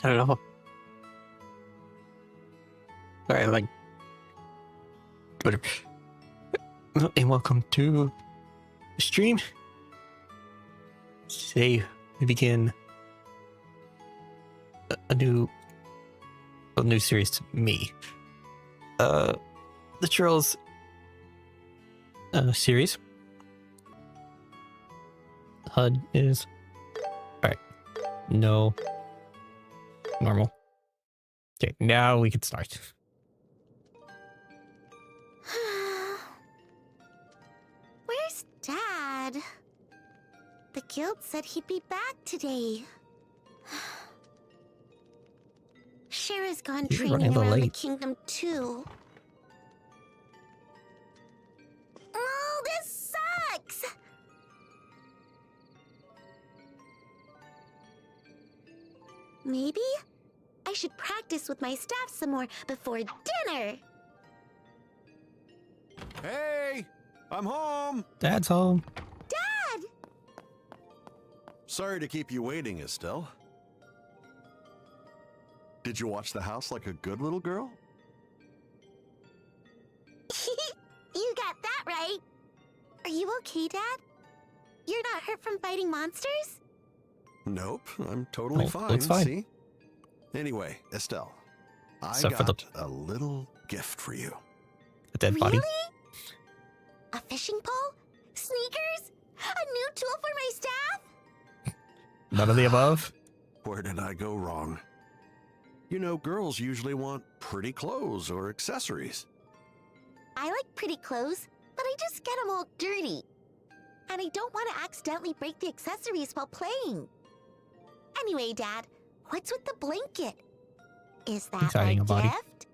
I don't know. Alright, like, whatever. And welcome to the stream. Today we begin a new series to me. The Trails series. HUD is alright. No. Normal. Okay, now we can start. Where's Dad? The guild said he'd be back today. Shara's gone You're training running a little around the late. kingdom too. Oh, this sucks! Maybe I should practice with my staff some more before dinner. Hey, I'm home. Dad's home. Dad! Sorry to keep you waiting, Estelle. Did you watch the house like a good little girl? You got that right. Are you okay, Dad? You're not hurt from fighting monsters? Nope, I'm totally Oh, fine, looks fine. see? Anyway, Estelle, I Except for got a little gift for you. A dead Really? body. A fishing pole? Sneakers? A new tool for my staff? None of the above. Where did I go wrong? You know, girls usually want pretty clothes or accessories. I like pretty clothes, but I just get them all dirty. And I don't want to accidentally break the accessories while playing. Anyway, Dad, what's with the blanket? Is that He's a hiding a body. gift?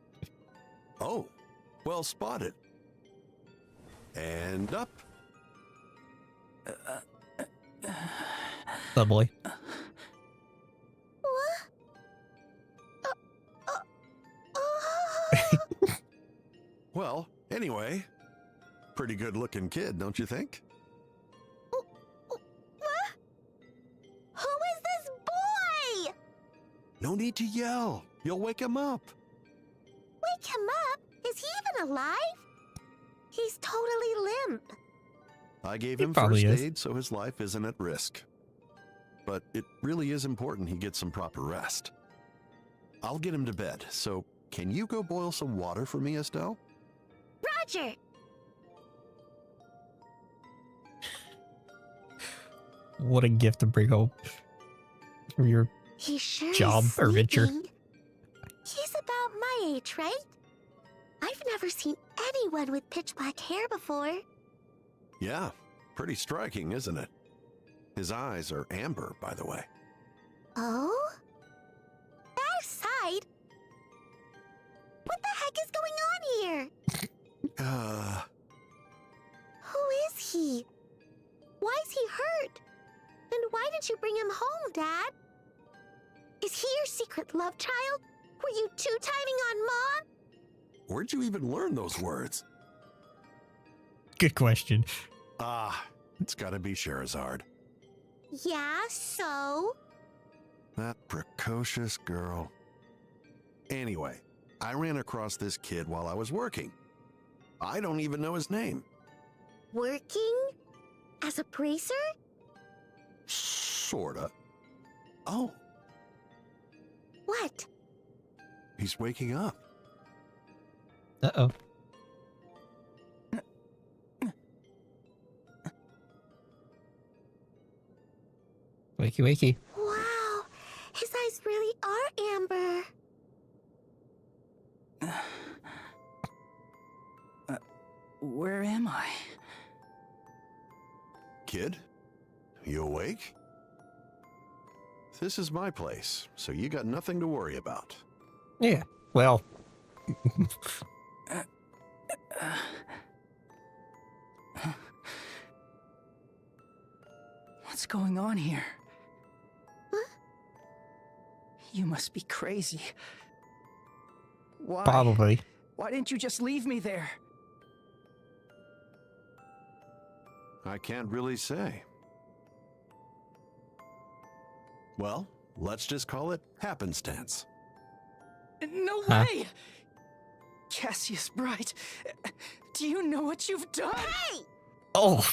Oh, well spotted. And up. Oh boy. What? Well, anyway, pretty good looking kid, don't you think? What? Who is this boy? No need to yell. You'll wake him up. Wake him up? Is he even alive? He's totally limp. I gave He him probably first is. aid so his life isn't at risk. But it really is important he gets some proper rest. I'll get him to bed, so can you go boil some water for me, Estelle? Roger! What a gift to bring home from your He sure job is or venture. sleeping. He's about my age, right? I've never seen anyone with pitch black hair before. Yeah, pretty striking, isn't it? His eyes are amber, by the way. Oh? That aside, what the heck is going on here? Who is he? Why is he hurt? And why did you bring him home, Dad? Is he your secret love child? Were you two-timing on Mom? Where'd you even learn those words? Good question. It's gotta be Scheherazade. Yeah, so? That precocious girl. Anyway, I ran across this kid while I was working. I don't even know his name. Working? As a bracer? Sorta. Oh, What? he's waking up. Uh-oh. Wakey, wakey. Wow, his eyes really are amber. Where am I? Kid, you awake? This is my place, so you got nothing to worry about. Yeah. Well. What's going on here? Huh? You must be crazy. Why? Probably. Why didn't you just leave me there? I can't really say. Well, Let's just call it happenstance. No Huh? way! Cassius Bright, do you know what you've done? Hey! Oh,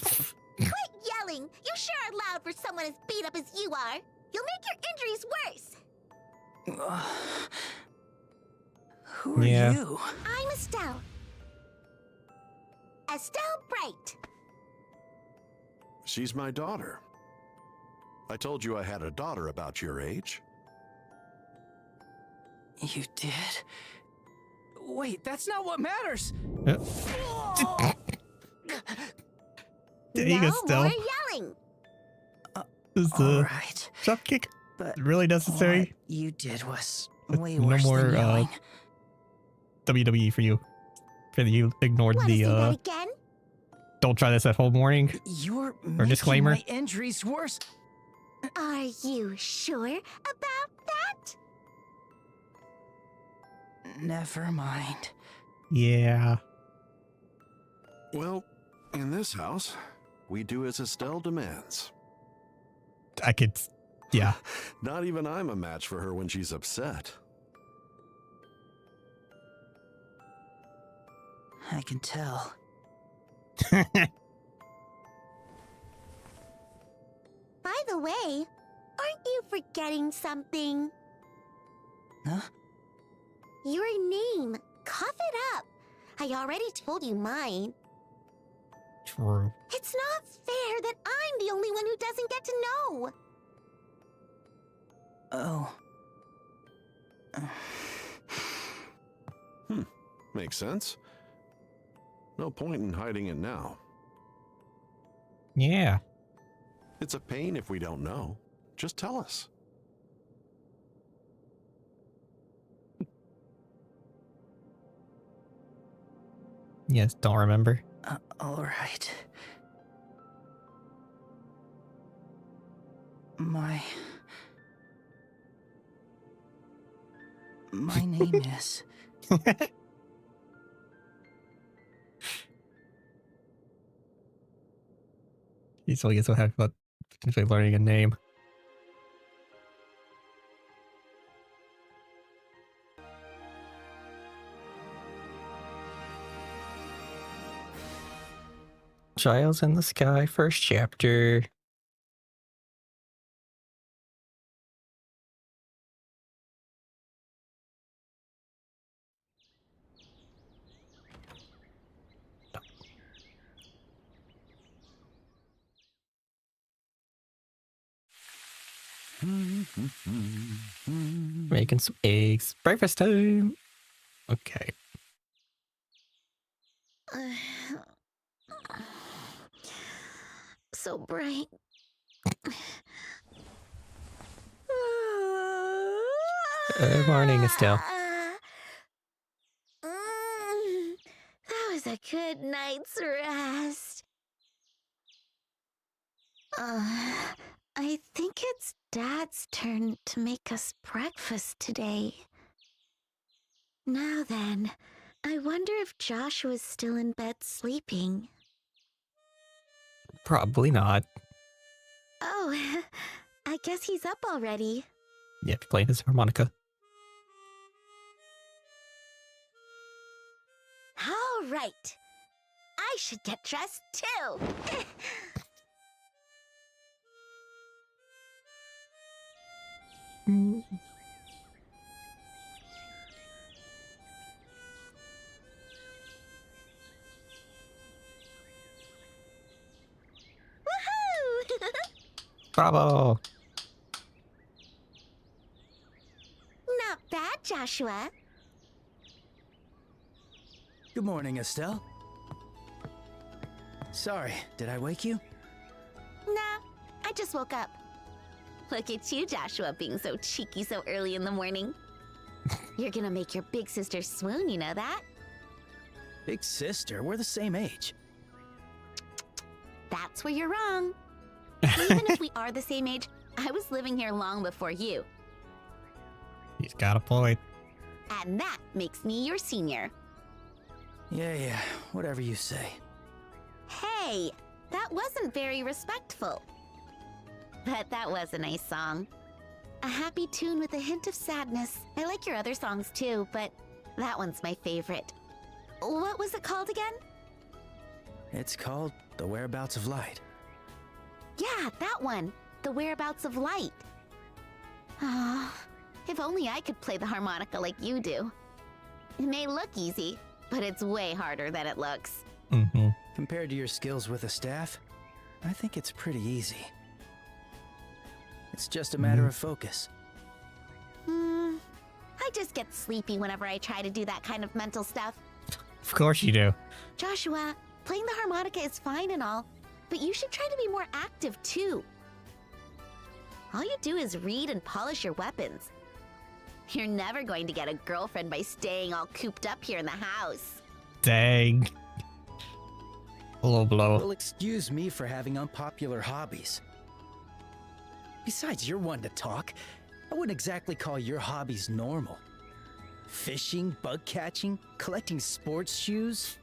Quit yelling! You sure are loud for someone as beat up as you are. You'll make your injuries worse. Who are Yeah. you? I'm Estelle. Estelle Bright. She's my daughter. I told you I had a daughter about your age. You did? Wait, that's not what matters! there you go, No Stell. more yelling. Is the Alright, jump kick but really what necessary? you did was way No worse more, than yelling. WWE for you. For you ignored Want to the say that again? don't try this at home warning. You're making disclaimer. my injuries worse. Are you sure about that? Never mind. Yeah. Well, in this house, we do as Estelle demands. I could, yeah. Not even I'm a match for her when she's upset. I can tell. By the way, aren't you forgetting something? Huh? Your name. Cough it up. I already told you mine. True. It's not fair that I'm the only one who doesn't get to know. Oh. Makes sense. No point in hiding it now. Yeah. It's a pain if we don't know. Just tell us. Yes, don't remember. Alright. My name is... He's only gets so happy about potentially learning a name. Trials in the Sky, first chapter. Making some eggs. Breakfast time. Okay. So bright. Morning, Estelle. That was a good night's rest. I think it's Dad's turn to make us breakfast today. Now then, I wonder if Joshua's still in bed sleeping. Probably not. Oh, I guess he's up already. Yeah, playing his harmonica. All right. I should get dressed too. Woohoo! Bravo! Not bad, Joshua. Good morning, Estelle. Sorry, did I wake you? Nah, I just woke up. Look at you, Joshua, being so cheeky so early in the morning. You're gonna make your big sister swoon, you know that? Big sister, we're the same age. That's where you're wrong. Even if we are the same age, I was living here long before you. He's got a point. And that makes me your senior. Yeah, whatever you say. Hey, that wasn't very respectful. But that was a nice song. A happy tune with a hint of sadness. I like your other songs too, but that one's my favorite. What was it called again? It's called The Whereabouts of Light. Yeah, that one. The Whereabouts of Light. Ah, if only I could play the harmonica like you do. It may look easy, but it's way harder than it looks. Mm-hmm. Compared to your skills with a staff, I think it's pretty easy. It's just a matter of focus. I just get sleepy whenever I try to do that kind of mental stuff. Of course you do. Joshua, playing the harmonica is fine and all, but you should try to be more active too. All you do is read and polish your weapons. You're never going to get a girlfriend by staying all cooped up here in the house. Dang. Low blow. Well, excuse me for having unpopular hobbies. Besides, you're one to talk. I wouldn't exactly call your hobbies normal. Fishing, bug catching, collecting sports shoes.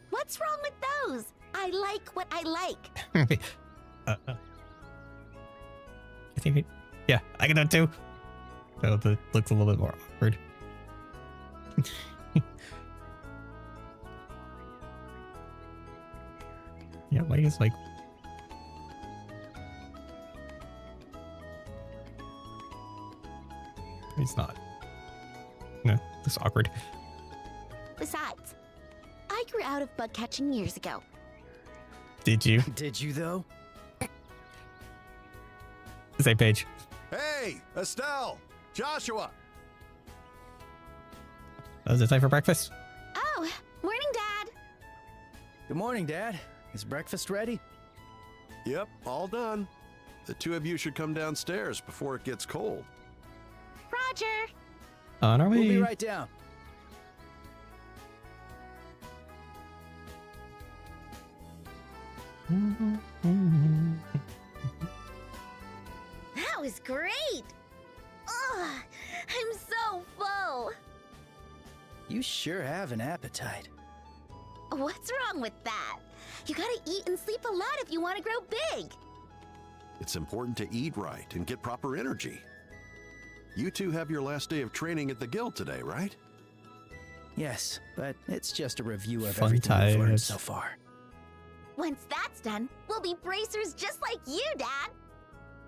What's wrong with those? I like what I like. I think yeah, I can do it too. So it looks a little bit more awkward. Yeah, I guess like it's not. No, it's awkward. Besides, I grew out of bug catching years ago. Did you? Did you, though? Same page. Hey, Estelle! Joshua! Is it time for breakfast? Oh, morning, Dad. Good morning, Dad. Is breakfast ready? Yep, all done. The two of you should come downstairs before it gets cold. Roger. On our way. We'll be right down. That was great. Ugh, I'm so full. You sure have an appetite. What's wrong with that? You gotta eat and sleep a lot if you want to grow big. It's important to eat right and get proper energy. You two have your last day of training at the guild today, right? Yes, but it's just a review of Fun everything we've learned times. so far. Once that's done, we'll be bracers just like you, Dad.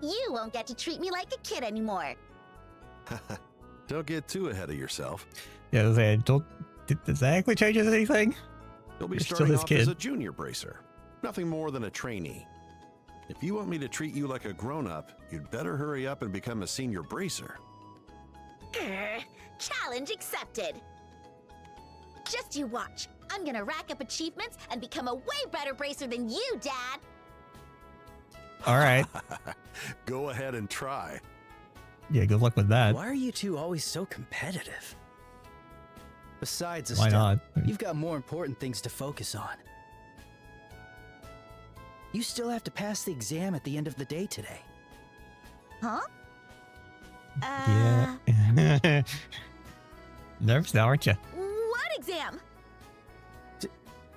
You won't get to treat me like a kid anymore. Don't get too ahead of yourself. Yeah, I was saying, does that actually change anything? You'll be You're still starting his off as kid. a junior bracer. Nothing more than a trainee. If you want me to treat you like a grown-up, you'd better hurry up and become a senior bracer. Grr, challenge accepted. Just you watch. I'm gonna rack up achievements and become a way better bracer than you, Dad. All right. Go ahead and try. Yeah, good luck with that. Why are you two always so competitive? Besides, Why Estelle, not? you've got more important things to focus on. You still have to pass the exam at the end of the day today. Huh? Yeah. Nervous now, aren't you? What exam?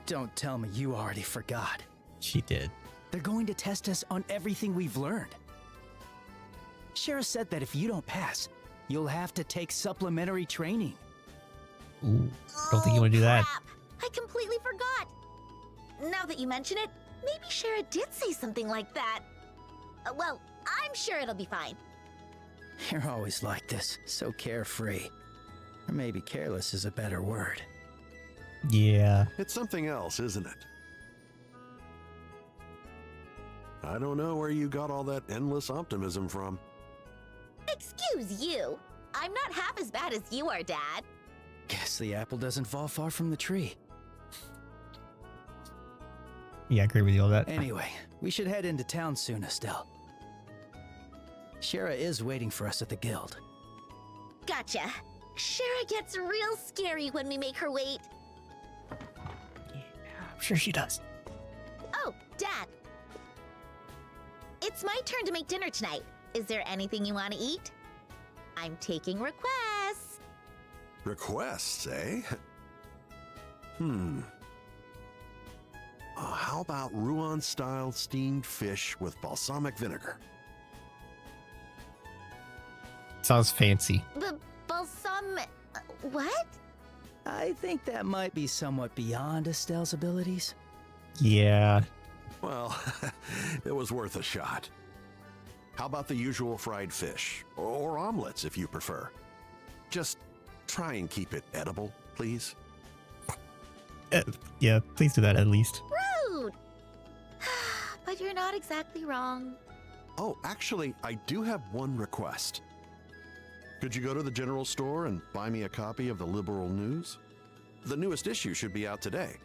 Don't tell me you already forgot. She did. They're going to test us on everything we've learned. Shara said that if you don't pass, you'll have to take supplementary training. Ooh, don't think you want to do that. Crap. I completely forgot. Now that you mention it, maybe Shara did say something like that. Well, I'm sure it'll be fine. You're always like this, so carefree. Or maybe careless is a better word. Yeah. It's something else, isn't it? I don't know where you got all that endless optimism from. Excuse you. I'm not half as bad as you are, Dad. Guess the apple doesn't fall far from the tree. Yeah, I agree with you on that. Anyway, we should head into town soon, Estelle. Shara is waiting for us at the guild. Gotcha. Shara gets real scary when we make her wait. I'm sure she does. Oh, Dad. It's my turn to make dinner tonight. Is there anything you want to eat? I'm taking requests. Requests, eh? How about Rouen-style steamed fish with balsamic vinegar? Sounds fancy. Balsam... what? I think that might be somewhat beyond Estelle's abilities. Yeah. Well, it was worth a shot. How about the usual fried fish? Or omelets, if you prefer. Just try and keep it edible, please. Yeah, please do that at least. Rude! But you're not exactly wrong. Oh, actually, I do have one request. Could you go to the general store and buy me a copy of the Liberal News? The newest issue should be out today.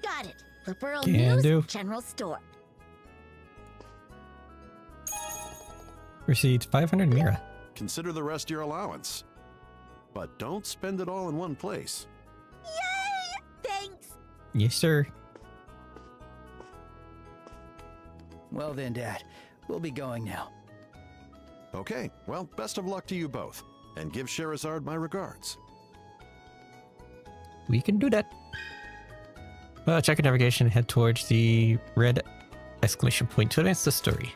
Got it. Liberal Can News, do. General Store. Received 500 Mira. Consider the rest your allowance. But don't spend it all in one place. Yay! Thanks. Yes, sir. Well then, Dad, we'll be going now. Okay, well, best of luck to you both. And give Sherazard my regards. We can do that. Check your navigation and head towards the red exclamation point to advance the story.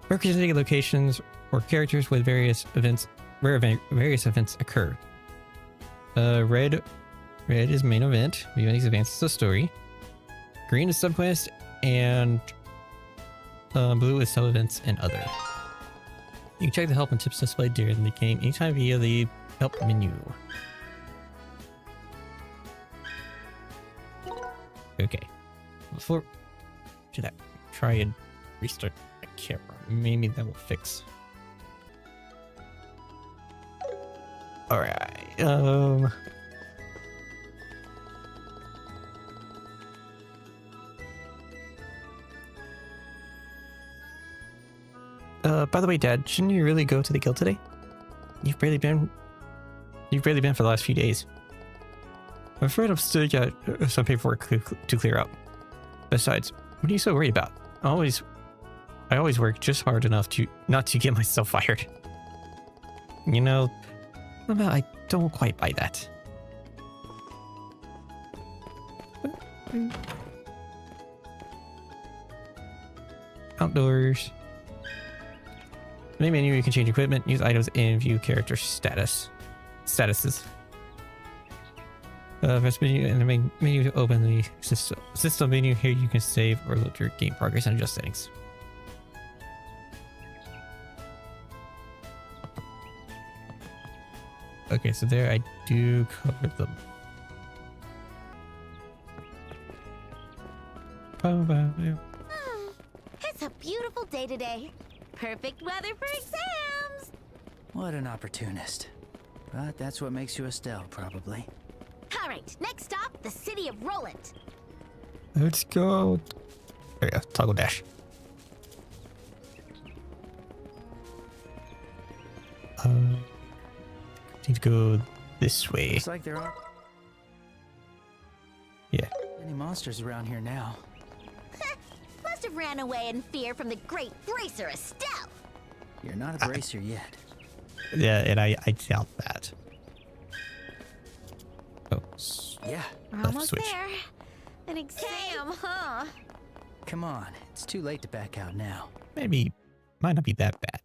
Representing locations or characters with various events where various events occur. Red is main event. Moving advances the story. Green is subquest, and blue is sub events and other. You can check the help and tips displayed during the game anytime via the help menu. Okay. Before should I try and restart the camera? Maybe that will fix. Alright, by the way, Dad, shouldn't you really go to the guild today? You've barely been for the last few days. I'm afraid I've still got some paperwork to clear up. Besides, what are you so worried about? I always work just hard enough to not to get myself fired. You know, I don't quite buy that. Outdoors. Main menu, you can change equipment, use items, and view character statuses. Press menu and the main menu to open the system menu. Here you can save or look your game progress and adjust settings. Okay, so there I do cover them. It's a beautiful day today. Perfect weather for exams. What an opportunist. But that's what makes you Estelle, probably. All right, next stop, the city of Roland. Let's go. There you go, toggle dash. Need to go this way. Looks like there aren't Yeah. any monsters around here now. Must have ran away in fear from the great bracer Estelle. You're not a bracer yet. Yeah, and I doubt that. Oh, Yeah, We're left almost switch. there. An exam, huh? come on. It's too late to back out now. Maybe might not be that bad.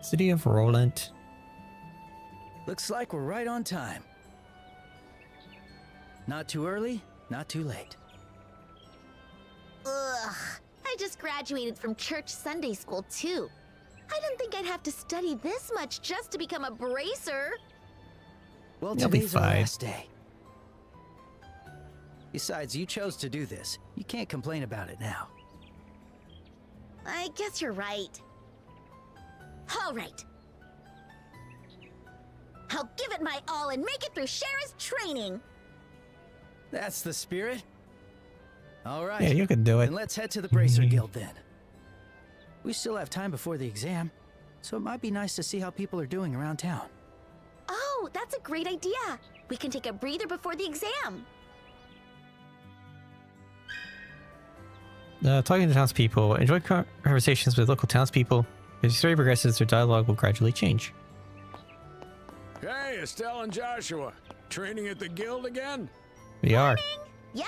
City of Roland. Looks like we're right on time. Not too early, not too late. Ugh. I just graduated from church Sunday school, too. I didn't think I'd have to study this much just to become a bracer. Well, You'll be today's our fine. last day. Besides, you chose to do this. You can't complain about it now. I guess you're right. All right. I'll give it my all and make it through Shara's training. That's the spirit. All right. Yeah, you can do it. Then let's head to the Bracer Guild then. We still have time before the exam, so it might be nice to see how people are doing around town. Oh, that's a great idea. We can take a breather before the exam. Talking to townspeople. Enjoy conversations with local townspeople. As the story progresses, their dialogue will gradually change. Hey, Estelle and Joshua. Training at the guild again? We are. Yep.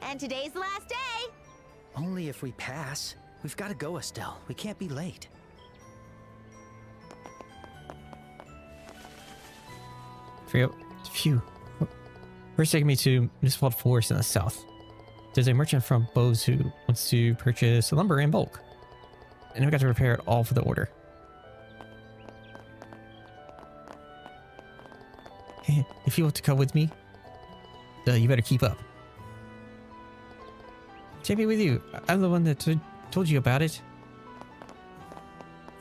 And today's the last day. Only if we pass. We've got to go, Estelle. We can't be late. Phew. First taking me to Municipal Forest in the south. There's a merchant from Bose who wants to purchase lumber in bulk. And we got to prepare it all for the order. Hey, if you want to come with me, you better keep up. Take me with you. I'm the one that told you about it.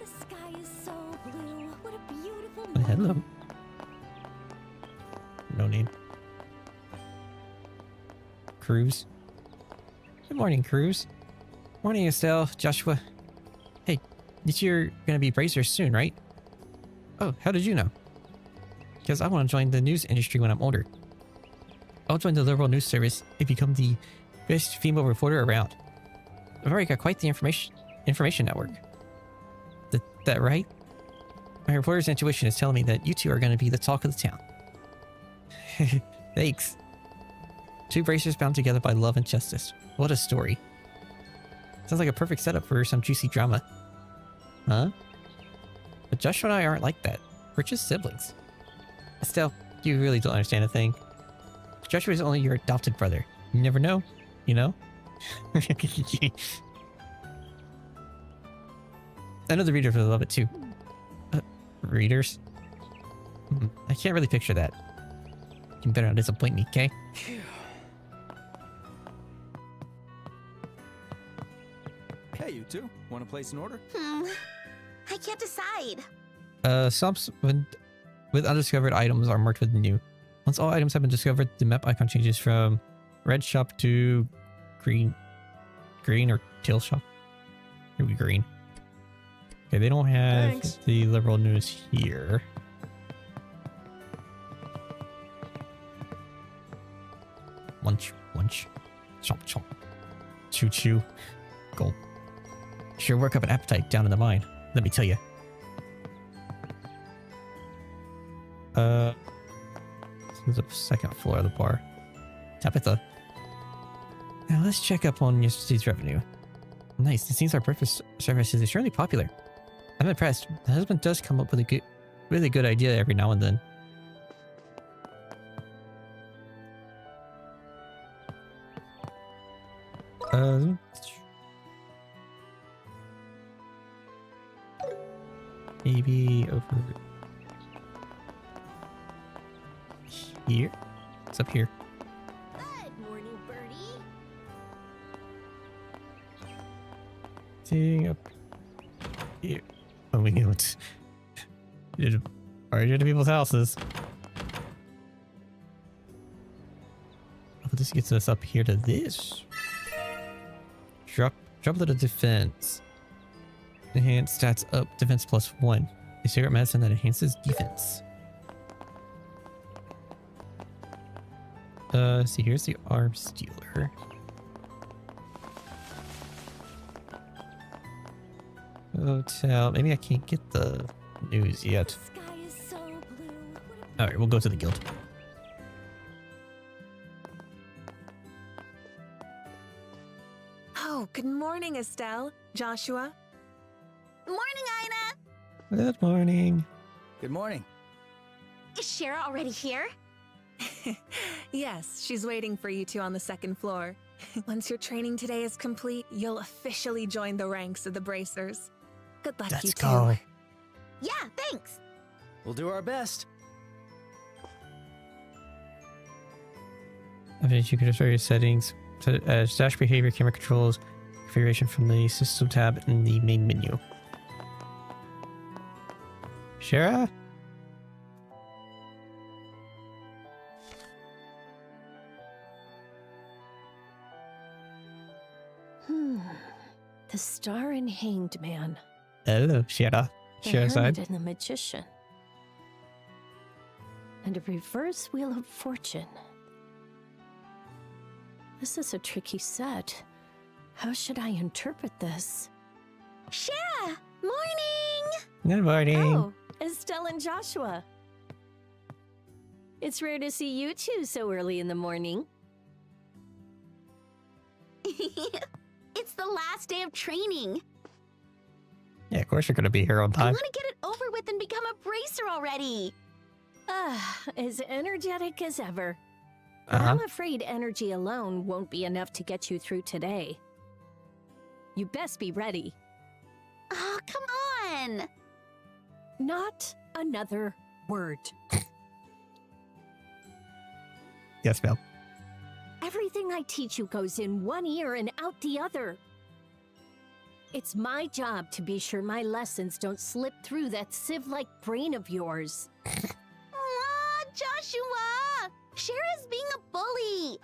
The sky is so blue. What a beautiful Oh, hello. morning. No name. Cruz. Good morning, Cruz. Morning, Estelle, Joshua. Hey, you're gonna be bracers soon, right? Oh, how did you know? Because I want to join the news industry when I'm older. I'll join the liberal news service and become the best female reporter around. I've already got quite the information network. That right? My reporter's intuition is telling me that you two are going to be the talk of the town. Thanks. Two bracers bound together by love and justice. What a story. Sounds like a perfect setup for some juicy drama. Huh? But Joshua and I aren't like that. We're just siblings. Estelle, you really don't understand a thing. Joshua is only your adopted brother. You never know, you know? I know the readers will love it too. Readers? I can't really picture that. You better not disappoint me, okay? Hey, you two. Want to place an order? I can't decide. Shops with undiscovered items are marked with new. Once all items have been discovered, the map icon changes from red shop to green or teal shop. Maybe green. Okay, they don't have Thanks. the liberal news here. Lunch. Chomp chomp. Choo choo. Gulp. Sure work up an appetite down in the mine, let me tell you. This is the second floor of the bar. Tabitha. Now let's check up on yesterday's revenue. Nice, it seems our breakfast service is extremely popular. I'm impressed. My husband does come up with a really good idea every now and then. Maybe over here? It's up here. Good morning, Birdie. Thing up here. Oh, we know it's already to people's houses. Oh, this gets us up here to this. Drop to the defense. Enhance stats up, defense +1. A secret medicine that enhances defense. See, here's the arm stealer. Hotel. Maybe I can't get the news yet. The sky is so blue. What Alright, we'll go to the guild. Oh, good morning, Estelle. Joshua. Morning, Ina. Good morning. Good morning. Is Shara already here? Yes, she's waiting for you two on the second floor. Once your training today is complete, you'll officially join the ranks of the bracers. Good luck, you Let's two. go. Yeah, thanks. We'll do our best. Okay, you can transfer your settings to dash behavior, camera controls, configuration from the system tab in the main menu. Shara? The star and hanged man. Hello, Shara. The Shara hermit side. and the magician. And a reverse wheel of fortune. This is a tricky set. How should I interpret this? Shara, morning. Good morning. Oh, Estelle and Joshua. It's rare to see you two so early in the morning. It's the last day of training. Yeah, of course you're gonna be here on I time. want to get it over with and become a bracer already. As energetic as ever. But Uh-huh. I'm afraid energy alone won't be enough to get you through today. You best be ready. Oh, come on. Not another word. Yes, ma'am. Everything I teach you goes in one ear and out the other. It's my job to be sure my lessons don't slip through that sieve-like brain of yours. Aw, Joshua! Shara's being a bully.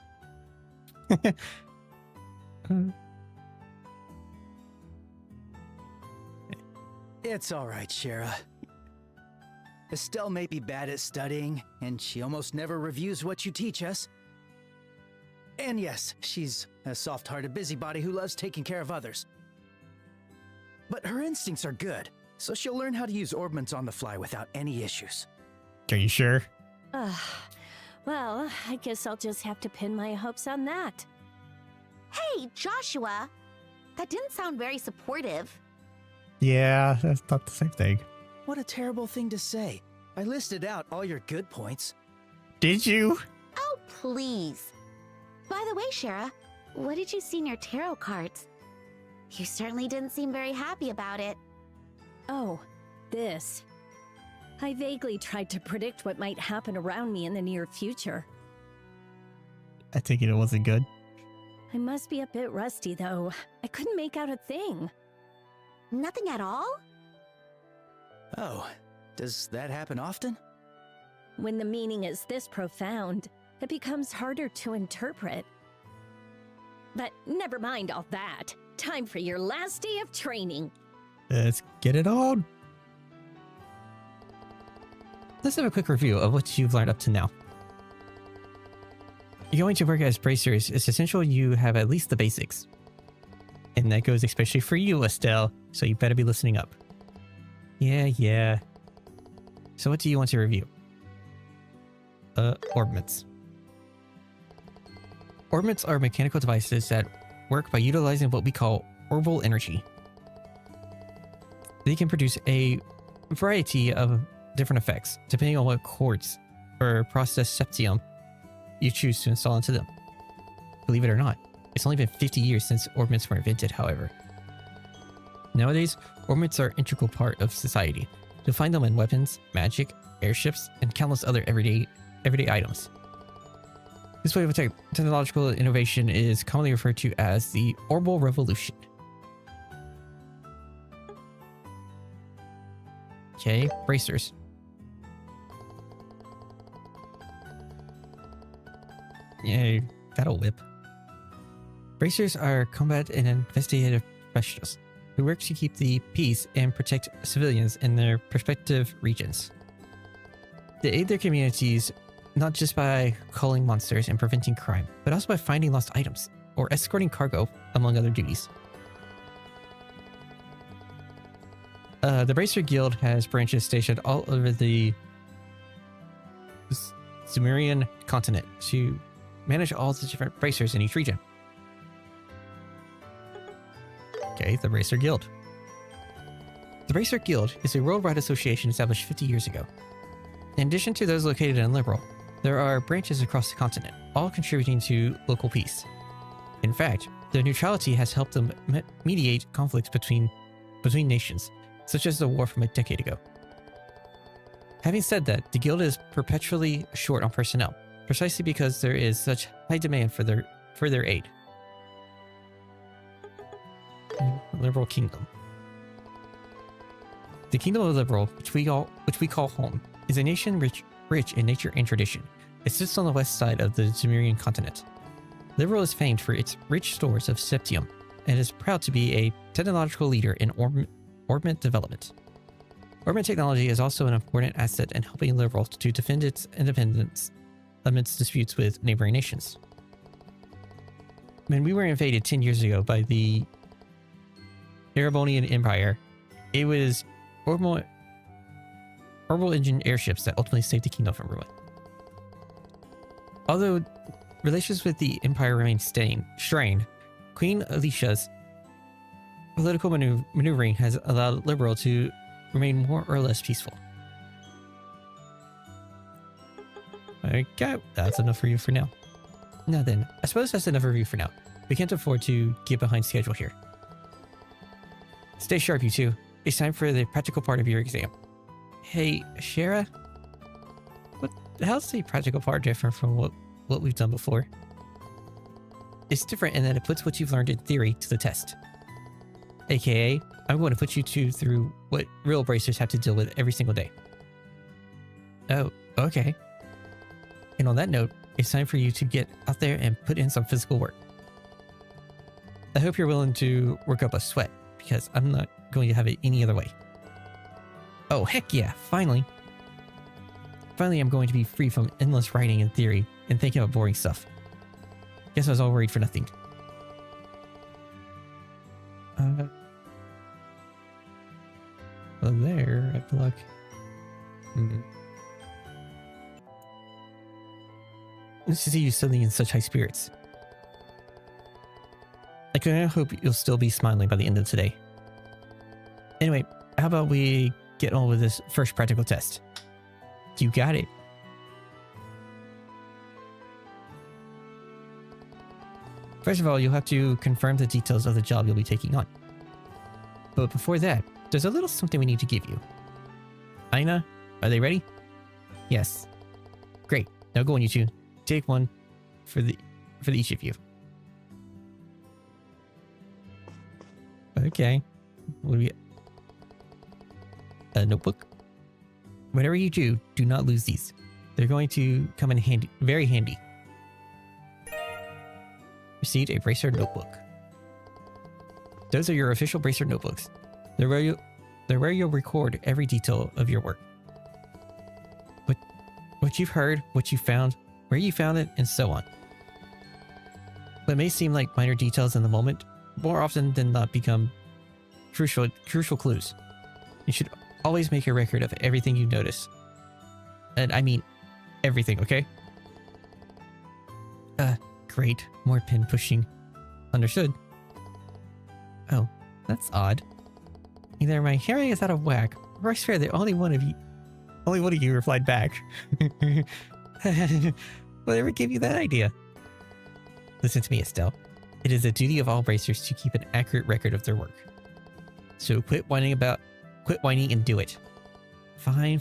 It's all right, Shara. Estelle may be bad at studying, and she almost never reviews what you teach us. And yes, she's a soft-hearted busybody who loves taking care of others. But her instincts are good, so she'll learn how to use orbments on the fly without any issues. Are you sure? Well, I guess I'll just have to pin my hopes on that. Hey, Joshua. That didn't sound very supportive. Yeah, that's not the same thing. What a terrible thing to say. I listed out all your good points. Did you? Oh, please. By the way, Shara, what did you see in your tarot cards? You certainly didn't seem very happy about it. Oh, this. I vaguely tried to predict what might happen around me in the near future. I take it wasn't good. I must be a bit rusty, though. I couldn't make out a thing. Nothing at all? Oh, does that happen often? When the meaning is this profound, it becomes harder to interpret. But never mind all that. Time for your last day of training. Let's get it on. Let's have a quick review of what you've learned up to now. You're going to work as bracers. It's essential you have at least the basics. And that goes especially for you, Estelle, so you better be listening up. Yeah. So what do you want to review? Orbments. Orbments are mechanical devices that work by utilizing what we call orbital energy. They can produce a variety of different effects, depending on what quartz or processed septium you choose to install into them. Believe it or not, it's only been 50 years since orbments were invented, however. Nowadays, orbments are an integral part of society. You'll find them in weapons, magic, airships, and countless other everyday items. This wave of technological innovation is commonly referred to as the Orbital Revolution. Okay, bracers. Yeah, that'll whip. Bracers are combat and investigative professionals who work to keep the peace and protect civilians in their respective regions. They aid their communities not just by culling monsters and preventing crime, but also by finding lost items or escorting cargo, among other duties. The Bracer Guild has branches stationed all over the Sumerian continent to manage all the different bracers in each region. Okay, the Bracer Guild. The Bracer Guild is a worldwide association established 50 years ago. In addition to those located in Liberal, there are branches across the continent, all contributing to local peace. In fact, their neutrality has helped them mediate conflicts between nations, such as the war from a decade ago. Having said that, the Guild is perpetually short on personnel, precisely because there is such high demand for their aid. Liberal Kingdom. The Kingdom of Liberal, which we call home, is a nation rich in nature and tradition. It sits on the west side of the Sumerian continent. Liberal is famed for its rich stores of septium and is proud to be a technological leader in orbment development. Orbment technology is also an important asset in helping Liberal to defend its independence amidst disputes with neighboring nations. When we were invaded 10 years ago by the Erebonian Empire, it was orbital engine airships that ultimately saved the kingdom from ruin. Although relations with the Empire remain strained, Queen Alicia's political maneuvering has allowed Liberal to remain more or less peaceful. Okay, that's enough for you for now. Now then, I suppose that's enough for you for now. We can't afford to get behind schedule here. Stay sharp, you two. It's time for the practical part of your exam. Hey, Shara? How's the practical part different from what we've done before? It's different in that it puts what you've learned in theory to the test. AKA, I'm going to put you two through what real bracers have to deal with every single day. Oh, okay. And on that note, it's time for you to get out there and put in some physical work. I hope you're willing to work up a sweat, because I'm not going to have it any other way. Oh, heck yeah, finally. Finally, I'm going to be free from endless writing and theory and thinking about boring stuff. Guess I was all worried for nothing. Well, there, I feel like... Nice to see you suddenly in such high spirits. I can hope you'll still be smiling by the end of today. Anyway, how about we get on with this first practical test? You got it. First of all, you'll have to confirm the details of the job you'll be taking on. But before that, there's a little something we need to give you. Aina, are they ready? Yes. Great. Now go on, you two. Take one for each of you. Okay. What do we... A notebook? Whatever you do, do not lose these. They're going to come in handy, very handy. Received a Bracer notebook. Those are your official Bracer notebooks. They're where you'll record every detail of your work. What you've heard, what you found, where you found it, and so on. What may seem like minor details in the moment, more often than not become crucial clues. You should always make a record of everything you notice. And I mean everything, okay? Great. More pin pushing. Understood. Oh, that's odd. Either my hearing is out of whack, or I swear that only one of you replied back. Whatever gave you that idea? Listen to me, Estelle. It is the duty of all bracers to keep an accurate record of their work. So quit whining and do it. Fine.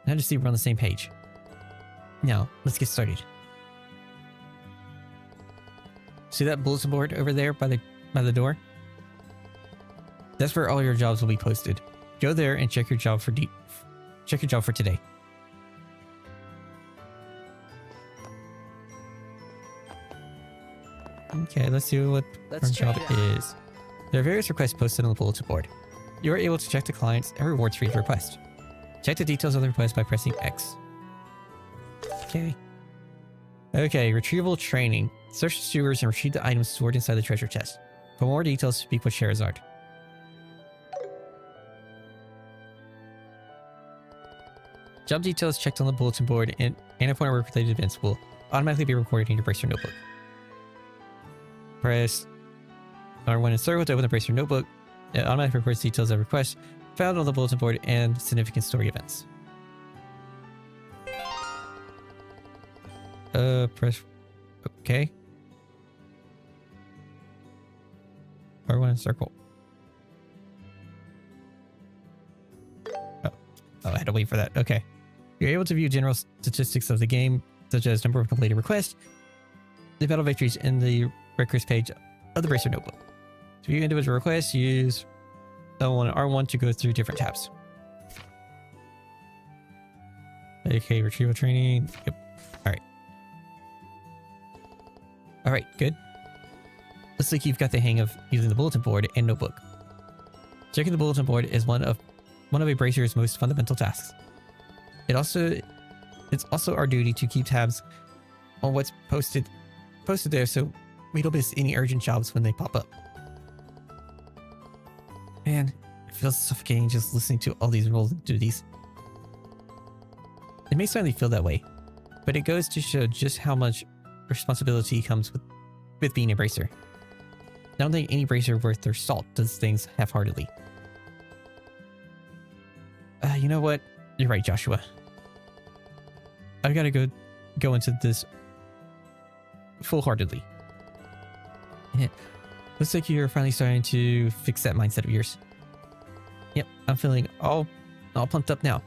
Now just see we're on the same page. Now, let's get started. See that bulletin board over there by the door? That's where all your jobs will be posted. Go there and check your job for today. Okay, let's see what our job is. There are various requests posted on the bulletin board. You are able to check the clients and rewards for each request. Check the details of the request by pressing X. Okay, retrieval training. Search the sewers and retrieve the items stored inside the treasure chest. For more details, speak with Charizard. Job details checked on the bulletin board and important work-related events will automatically be recorded in your Bracer notebook. Press R1 and circle to open the Bracer notebook. It automatically records details of requests found on the bulletin board and significant story events. Press... Okay. R1 and circle. Oh, I had to wait for that. Okay. You're able to view general statistics of the game, such as number of completed requests, the battle victories, and the records page of the Bracer notebook. To view individual requests, use L1 and R1 to go through different tabs. Okay, retrieval training. Yep. Alright, good. Looks like you've got the hang of using the bulletin board and notebook. Checking the bulletin board is one of a Bracer's most fundamental tasks. It's also our duty to keep tabs on what's posted there so we don't miss any urgent jobs when they pop up. Man, it feels suffocating just listening to all these roles and duties. It may certainly feel that way, but it goes to show just how much responsibility comes with being a bracer. Not think any bracer worth their salt does things half-heartedly. You know what? You're right, Joshua. I've got to go into this full-heartedly. Yeah. Looks like you're finally starting to fix that mindset of yours. Yep, I'm feeling all pumped up now.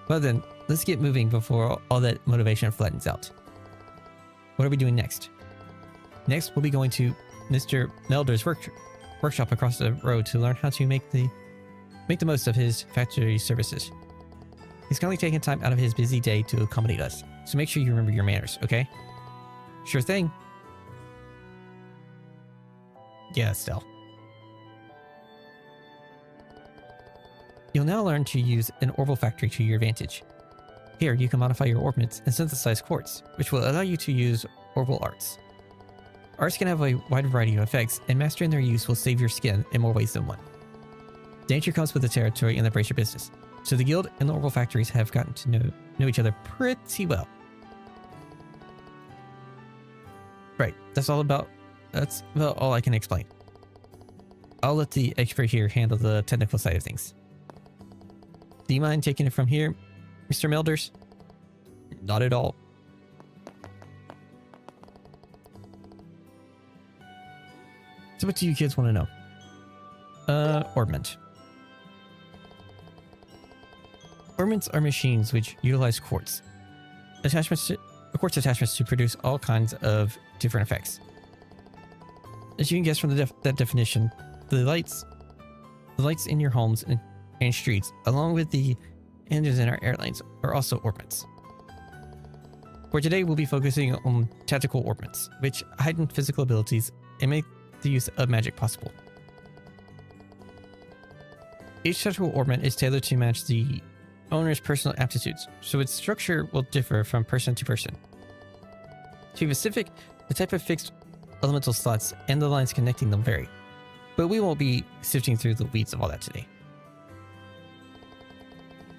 Well then, let's get moving before all that motivation flattens out. What are we doing next? Next, we'll be going to Mr. Melder's workshop across the road to learn how to make the most of his factory services. He's currently taking time out of his busy day to accommodate us, so make sure you remember your manners, okay? Sure thing. Yeah, Estelle. You'll now learn to use an orbital factory to your advantage. Here, you can modify your orbits and synthesize quartz, which will allow you to use orbital arts. Arts can have a wide variety of effects, and mastering their use will save your skin in more ways than one. Danger comes with the territory and the bracer business, so the guild and the orbital factories have gotten to know each other pretty well. Right, that's about all I can explain. I'll let the expert here handle the technical side of things. Do you mind taking it from here, Mr. Melders? Not at all. So what do you kids want to know? Orbment. Orbments are machines which utilize quartz attachments to produce all kinds of different effects. As you can guess from that definition, the lights in your homes and streets, along with the engines in our airlines, are also orbments. For today, we'll be focusing on tactical orbments, which heighten physical abilities and make the use of magic possible. Each tactical orbment is tailored to match the owner's personal aptitudes, so its structure will differ from person to person. To be specific, the type of fixed elemental slots and the lines connecting them vary, but we won't be sifting through the weeds of all that today.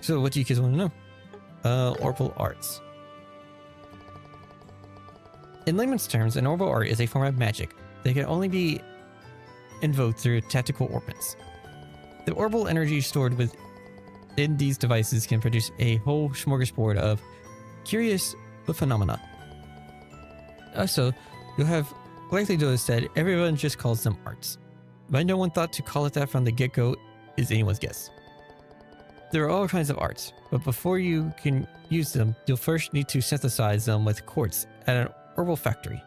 So what do you kids want to know? Orbital arts. In layman's terms, an orbital art is a form of magic that can only be invoked through tactical orbments. The orbital energy stored within these devices can produce a whole smorgasbord of curious phenomena. Also, you'll have likely noticed that everyone just calls them arts. Why no one thought to call it that from the get-go is anyone's guess. There are all kinds of arts, but before you can use them, you'll first need to synthesize them with quartz at an orbital factory.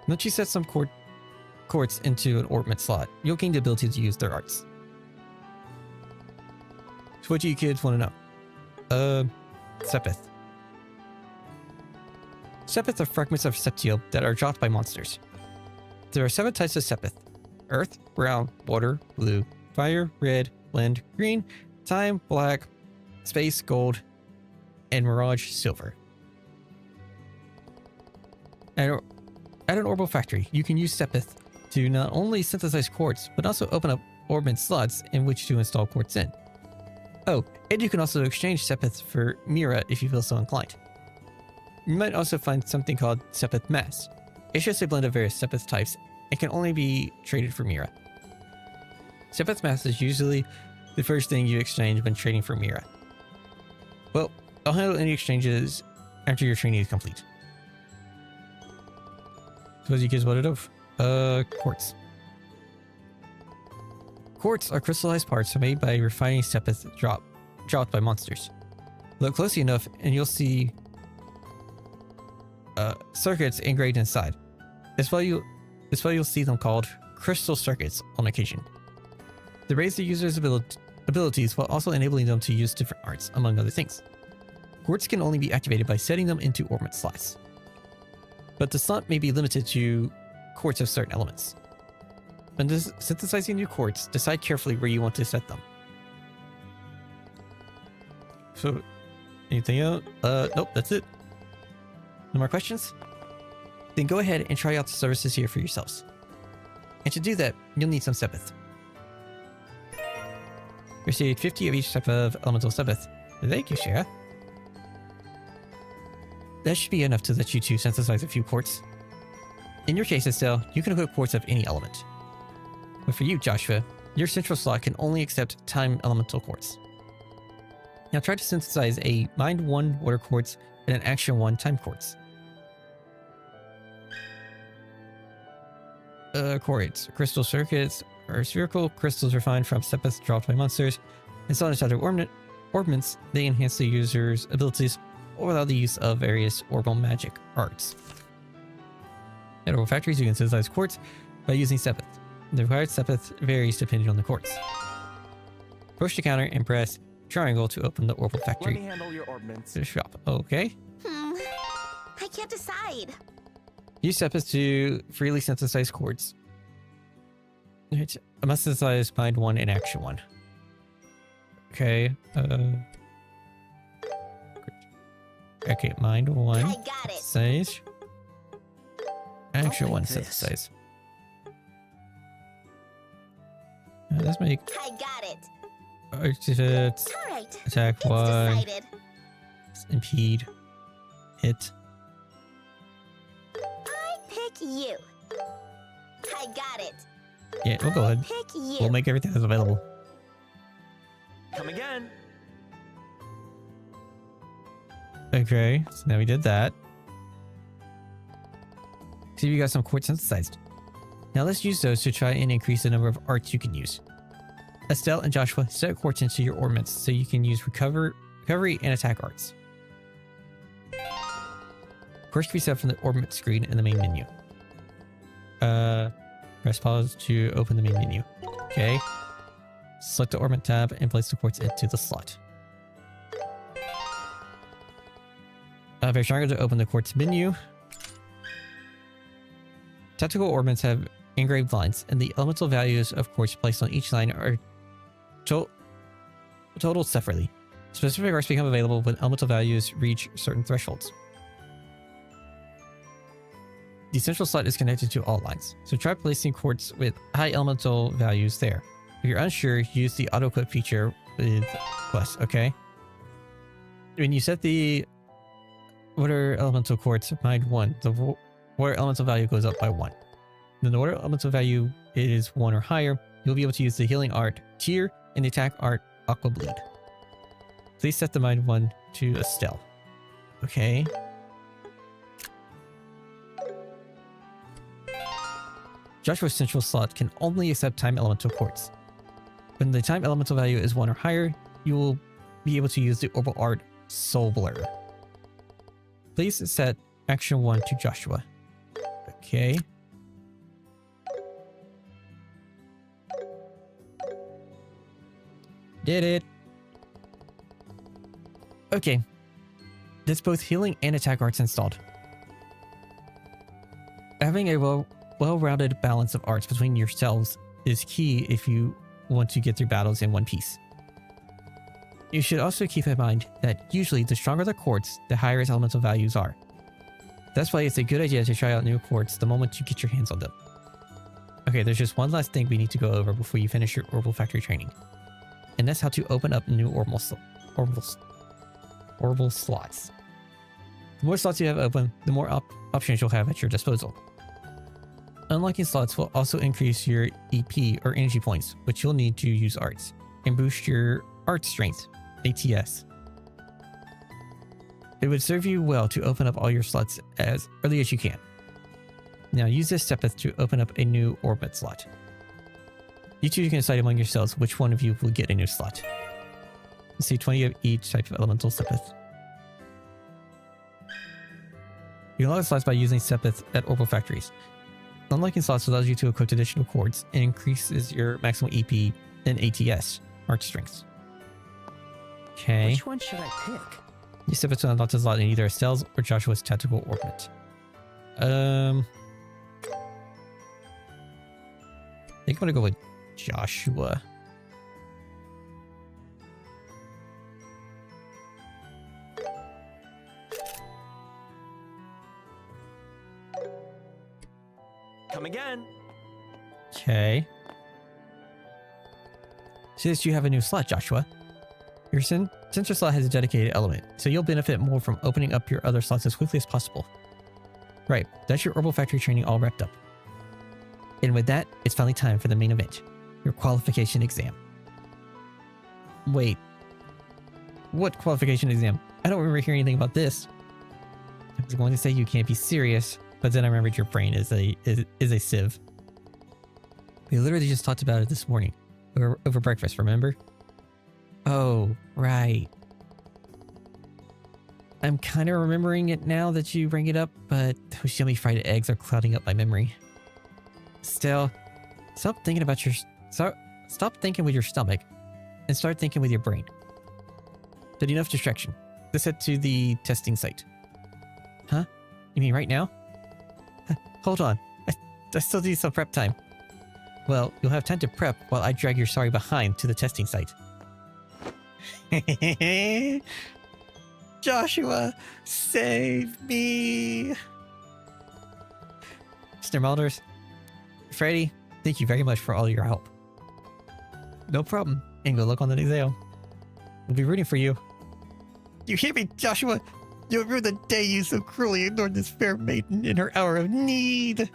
Once you set some quartz into an orbment slot, you'll gain the ability to use their arts. So what do you kids want to know? Sepith. Sepith are fragments of septium that are dropped by monsters. There are 7 types of sepith: earth, brown, water, blue, fire, red, blend, green, time, black, space, gold, and mirage, silver. At an orbital factory, you can use sepith to not only synthesize quartz, but also open up orbment slots in which to install quartz in. Oh, and you can also exchange sepith for Mira if you feel so inclined. You might also find something called sepith mass. It's just a blend of various sepith types and can only be traded for Mira. Sepith mass is usually the first thing you exchange when trading for Mira. Well, I'll handle any exchanges after your training is complete. So what do you guys want to know? Quartz. Quartz are crystallized parts made by refining sepith dropped by monsters. Look closely enough and you'll see circuits engraved inside. That's why you'll see them called crystal circuits on occasion. They raise the user's abilities while also enabling them to use different arts, among other things. Quartz can only be activated by setting them into orbment slots, but the slot may be limited to quartz of certain elements. When synthesizing new quartz, decide carefully where you want to set them. So, anything else? Nope, that's it. No more questions? Then go ahead and try out the services here for yourselves. And to do that, you'll need some sepith. Received 50 of each type of elemental Sepith. Thank you, Shara. That should be enough to let you two synthesize a few quartz. In your case, Estelle, you can equip quartz of any element. But for you, Joshua, your central slot can only accept time elemental quartz. Now try to synthesize a Mind 1 water quartz and an Action 1 time quartz. Quartz. Crystal circuits are spherical crystals refined from Sepith dropped by monsters. Installed inside of orbments, they enhance the user's abilities or allow the use of various orbital magic arts. At orbital factories, you can synthesize quartz by using Sepith. The required Sepith varies depending on the quartz. Push the counter and press triangle to open the orbital factory. Let me handle your orbments. The shop. Okay. I can't decide. Use Sepith to freely synthesize quartz. I must synthesize Mind 1 and Action 1. Okay. Okay, Mind 1. I got it. Synthesize. Action 1 this. synthesize. Let's make I got it. artifacts. All right. Attack It's Y. decided. Impede. Hit. I pick you. I got it. Yeah, we'll go ahead. Pick you. We'll make everything that's available. Come again. Okay, so now we did that. See, we got some quartz synthesized. Now let's use those to try and increase the number of arts you can use. Estelle and Joshua, set quartz into your ornaments so you can use recovery and attack arts. Quartz can be set from the ornament screen in the main menu. Press pause to open the main menu. Okay. Select the ornament tab and place the quartz into the slot. Press triangle to open the quartz menu. Tactical ornaments have engraved lines, and the elemental values of quartz placed on each line are totaled separately. Specific arts become available when elemental values reach certain thresholds. The central slot is connected to all lines, so try placing quartz with high elemental values there. If you're unsure, use the auto-equip feature with Quest, okay? When you set the water elemental quartz Mind 1, the water elemental value goes up by 1. Then the water elemental value is 1 or higher, you'll be able to use the healing art Tear and the attack art Aqua Bleed. Please set the Mind 1 to Estelle. Okay. Joshua's central slot can only accept time elemental quartz. When the time elemental value is 1 or higher, you will be able to use the orbital art Soul Blur. Please set Action 1 to Joshua. Okay. Did it. Okay. That's both healing and attack arts installed. Having a well-rounded balance of arts between yourselves is key if you want to get through battles in one piece. You should also keep in mind that usually the stronger the quartz, the higher its elemental values are. That's why it's a good idea to try out new quartz the moment you get your hands on them. Okay, there's just one last thing we need to go over before you finish your orbital factory training. And that's how to open up new orbital slots. The more slots you have open, the more options you'll have at your disposal. Unlocking slots will also increase your EP or energy points, which you'll need to use arts, and boost your art strength, ATS. It would serve you well to open up all your slots as early as you can. Now use this Sepith to open up a new orbit slot. You two can decide among yourselves which one of you will get a new slot. See 20 of each type of elemental Sepith. You can unlock slots by using Sepith at orbital factories. Unlocking slots allows you to equip additional cords and increases your maximum EP and ATS, art strengths. Okay. Which one should I pick? You step into unlock the slot in either Estelle's or Joshua's tactical orbit. I think I'm gonna go with Joshua. Come again. Okay. See that you have a new slot, Joshua. Your sensor slot has a dedicated element, so you'll benefit more from opening up your other slots as quickly as possible. Right, that's your Herbal Factory training all wrapped up. And with that, it's finally time for the main event, your qualification exam. Wait, what qualification exam? I don't remember hearing anything about this. I was going to say you can't be serious, but then I remembered your brain is a sieve. We literally just talked about it this morning, over breakfast, remember? Oh, right. I'm kind of remembering it now that you bring it up, but those yummy fried eggs are clouding up my memory. Estelle, stop thinking with your stomach and start thinking with your brain. But enough distraction. Let's head to the testing site. Huh? You mean right now? Hold on. I still need some prep time. Well, you'll have time to prep while I drag your sorry behind to the testing site. Joshua, save me! Mr. Mulders, Freddy, thank you very much for all your help. No problem, and good luck on the exam. We'll be rooting for you. You hear me, Joshua? You'll ruin the day you so cruelly ignored this fair maiden in her hour of need.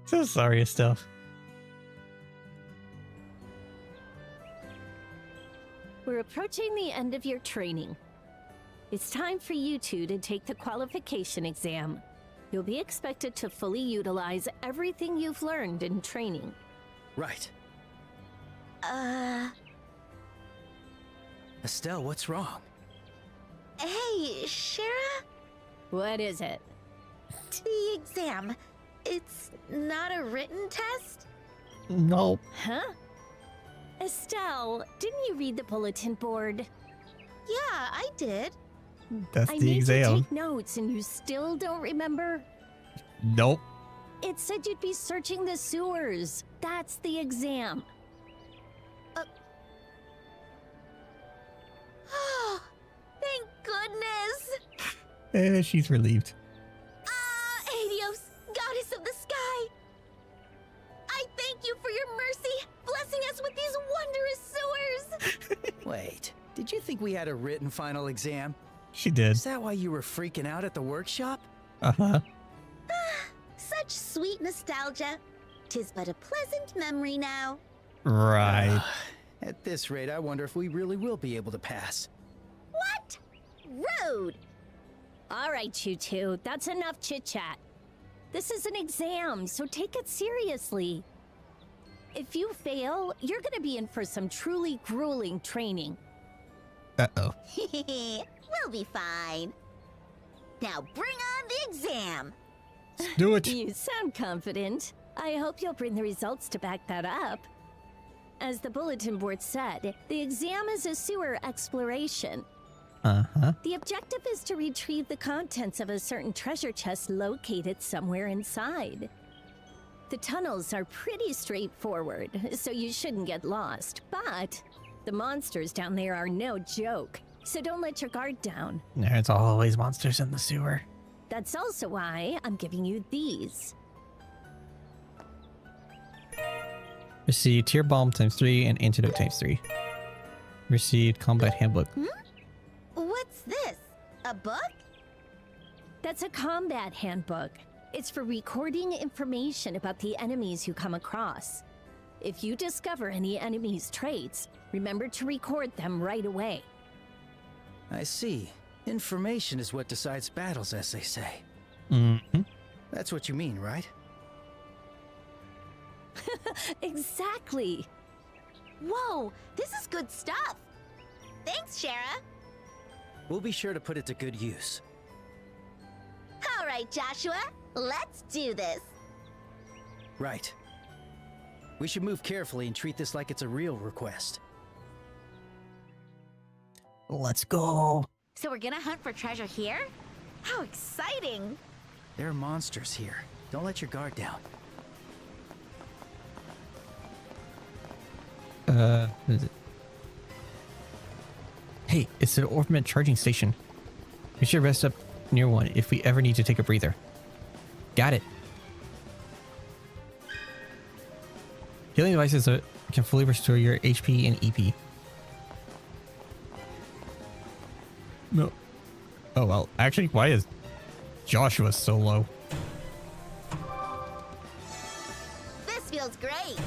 So sorry, Estelle. We're approaching the end of your training. It's time for you two to take the qualification exam. You'll be expected to fully utilize everything you've learned in training. Right. Estelle, what's wrong? Hey, Shara? What is it? The exam. It's not a written test? No. Huh? Estelle, didn't you read the bulletin board? Yeah, I did. That's I the made exam. you take notes and you still don't remember? Nope. It said you'd be searching the sewers. That's the exam. Oh, thank goodness. She's relieved. Helios, goddess of the sky. I thank you for your mercy, blessing us with these wondrous sewers. Wait, did you think we had a written final exam? She did. Is that why you were freaking out at the workshop? Uh-huh. Such sweet nostalgia. 'Tis but a pleasant memory now. Right. At this rate, I wonder if we really will be able to pass. What? Rude. All right, you two, that's enough chit-chat. This is an exam, so take it seriously. If you fail, you're gonna be in for some truly grueling training. Uh-oh. We'll be fine. Now bring on the exam. Do it. You sound confident. I hope you'll bring the results to back that up. As the bulletin board said, the exam is a sewer exploration. Uh-huh. The objective is to retrieve the contents of a certain treasure chest located somewhere inside. The tunnels are pretty straightforward, so you shouldn't get lost, but the monsters down there are no joke, so don't let your guard down. There's always monsters in the sewer. That's also why I'm giving you these. Received Tear Bomb ×3 and Antidote ×3. Received Combat Handbook. What's this? A book? That's a combat handbook. It's for recording information about the enemies you come across. If you discover any enemy's traits, remember to record them right away. I see. Information is what decides battles, as they say. Mm-hmm. That's what you mean, right? Exactly. Whoa, this is good stuff. Thanks, Shara. We'll be sure to put it to good use. All right, Joshua, let's do this. Right. We should move carefully and treat this like it's a real request. Let's go. So we're gonna hunt for treasure here? How exciting! There are monsters here. Don't let your guard down. What is it? Hey, it's an orpiment charging station. We should rest up near one if we ever need to take a breather. Got it. Healing devices can fully restore your HP and EP. No. Oh, well, actually, why is Joshua so low? This feels great.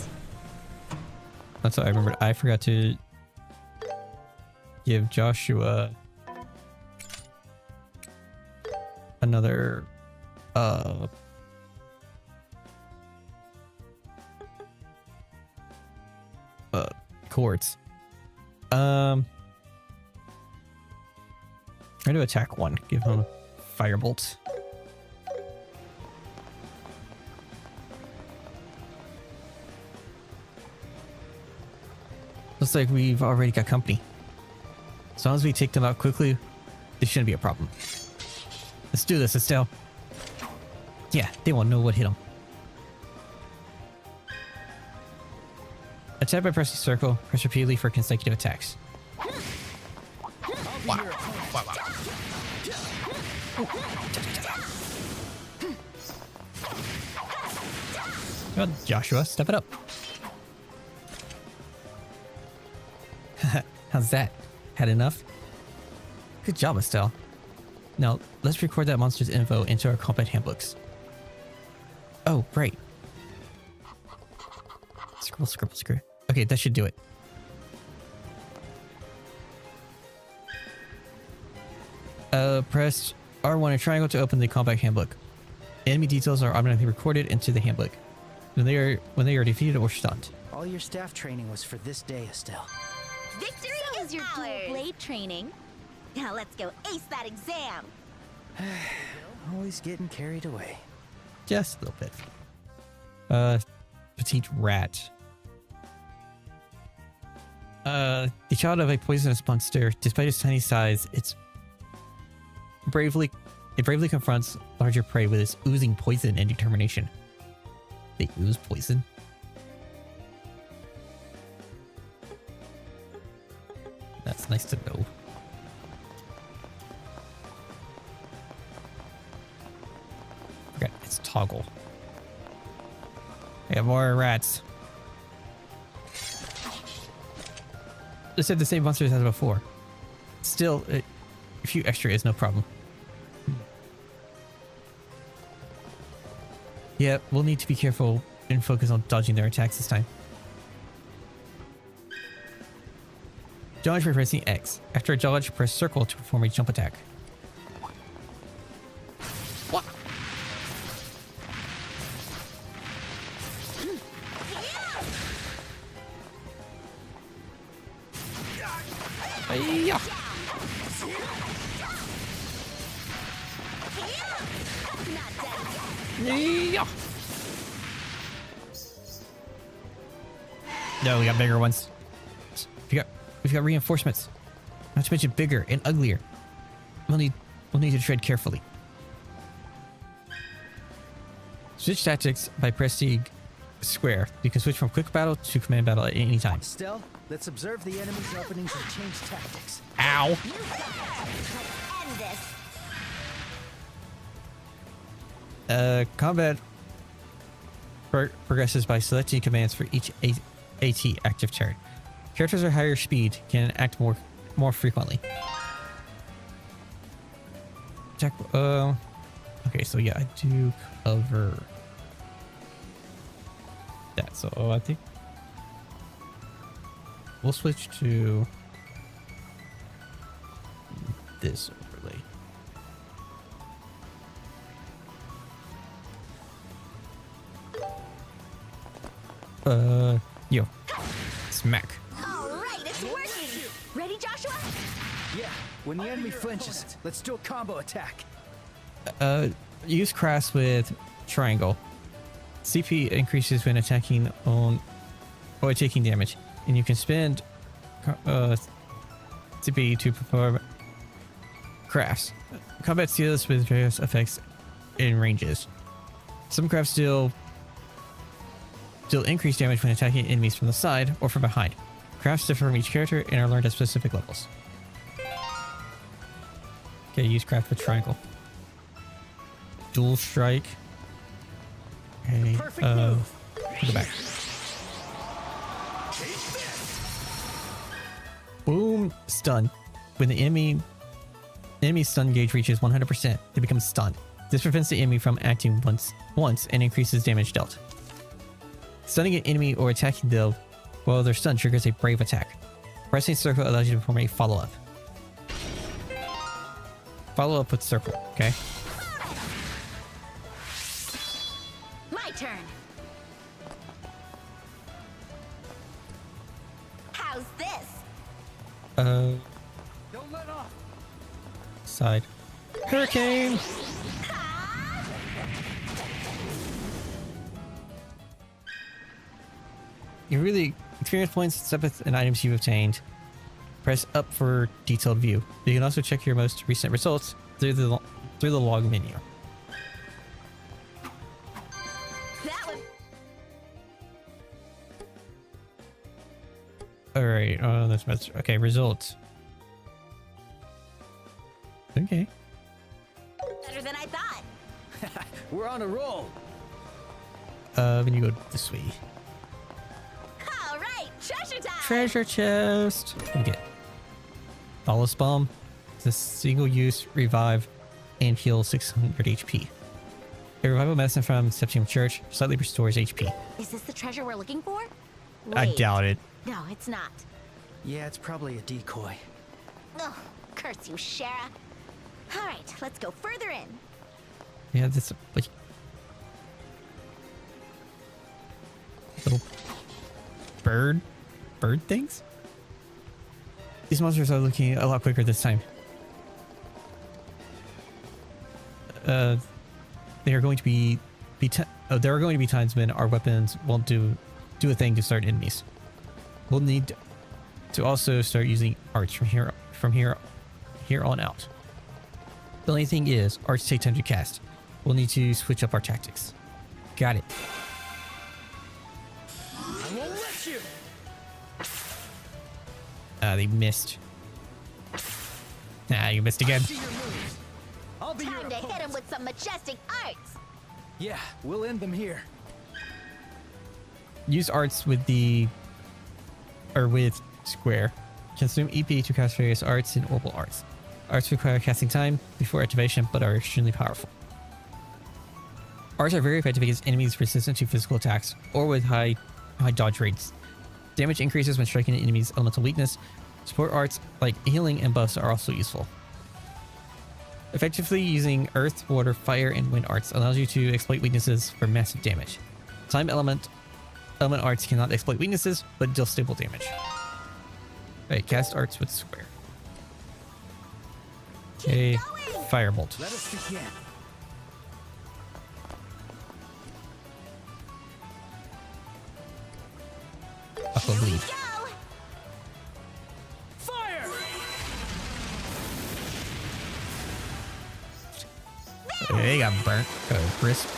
That's what I remembered. I forgot to give Joshua another chords. Try to attack one. Give him firebolt. Looks like we've already got company. As long as we take them out quickly, this shouldn't be a problem. Let's do this, Estelle. Yeah, they won't know what hit them. Attack by pressing circle. Press repeatedly for consecutive attacks. Wow. Come on, Joshua, step it up. How's that? Had enough? Good job, Estelle. Now, let's record that monster's info into our combat handbooks. Oh, right. Scribble, scribble, scribble. Okay, that should do it. Press R1 and triangle to open the combat handbook. Enemy details are automatically recorded into the handbook when they are defeated or stunned. All your staff training was for this day, Estelle. Victory is your dual blade training. Now let's go ace that exam. Always getting carried away. Just a little bit. Petite rat. The child of a poisonous monster, despite its tiny size, it bravely confronts larger prey with its oozing poison and determination. They ooze poison? That's nice to know. Forgot it's toggle. We have more rats. Just have the same monsters as before. Still, a few extra is no problem. Yeah, we'll need to be careful and focus on dodging their attacks this time. Dodge by pressing X. After a dodge, press circle to perform a jump attack. What? Yeah. Yeah. No, we got bigger ones. We've got reinforcements. Not to mention bigger and uglier. We'll need to tread carefully. Switch tactics by pressing square. You can switch from quick battle to command battle at any time. Estelle, let's observe the enemy's openings and change tactics. Ow! End this. Combat progresses by selecting commands for each AT active turn. Characters with higher speed can act more frequently. Attack. Okay, so yeah, I do cover that. So I think we'll switch to this overlay. Yo, smack. All right, it's working. Ready, Joshua? Yeah, when the enemy flinches, let's do a combo attack. Use crafts with triangle. CP increases when attacking on or taking damage, and you can spend CP to perform crafts. Combat deals with various effects and ranges. Some crafts deal increase damage when attacking enemies from the side or from behind. Crafts differ from each character and are learned at specific levels. Okay, use craft with triangle. Dual strike. Okay, Perfect move. go back. Boom, stun. When the enemy's stun gauge reaches 100%, they become stunned. This prevents the enemy from acting once and increases damage dealt. Stunning an enemy or attacking them while they're stunned triggers a brave attack. Pressing circle allows you to perform a follow-up. Follow up with circle, okay? My turn. How's this? Don't let off. Side. Hurricane! You really experience points, steps, and items you've obtained. Press up for detailed view. You can also check your most recent results through the log menu. That was All right. That's okay. Results. Okay. better than I thought. We're on a roll. When you go this way. All right, treasure time. Treasure chest. What do you get? Ballast bomb. It's a single-use revive and heal 600 HP. A revival medicine from Septium Church slightly restores HP. Is this the treasure we're looking for? I Wait. doubt it. No, it's not. Yeah, it's probably a decoy. Ugh, curse you, Shara. All right, let's go further in. Yeah, this like little bird things. These monsters are looking a lot quicker this time. There are going to be times when our weapons won't do a thing to start enemies. We'll need to also start using arts from here on out. The only thing is, arts take time to cast. We'll need to switch up our tactics. Got it. I won't let you. They missed. Nah, you missed again. See your moves. I'll be your Time to hit opponent. him with some majestic arts. Yeah, we'll end them here. Use arts with square. Consume EP to cast various arts and orbital arts. Arts require casting time before activation, but are extremely powerful. Arts are very effective against enemies resistant to physical attacks or with high dodge rates. Damage increases when striking an enemy's elemental weakness. Support arts like healing and buffs are also useful. Effectively using earth, water, fire, and wind arts allows you to exploit weaknesses for massive damage. Time element arts cannot exploit weaknesses, but deal stable damage. Alright, cast arts with square. Okay, going. firebolt. Let us begin. Aqua bleed. Go. Fire! They got burnt. Crisp.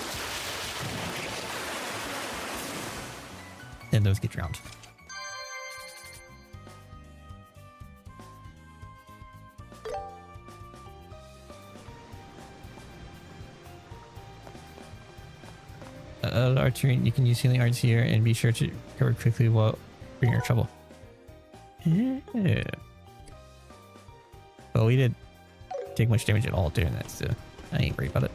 And those get drowned. Archery, you can use healing arts here and be sure to recover quickly while you're in trouble. Yeah. Well, we didn't take much damage at all doing that, so I ain't worried about it.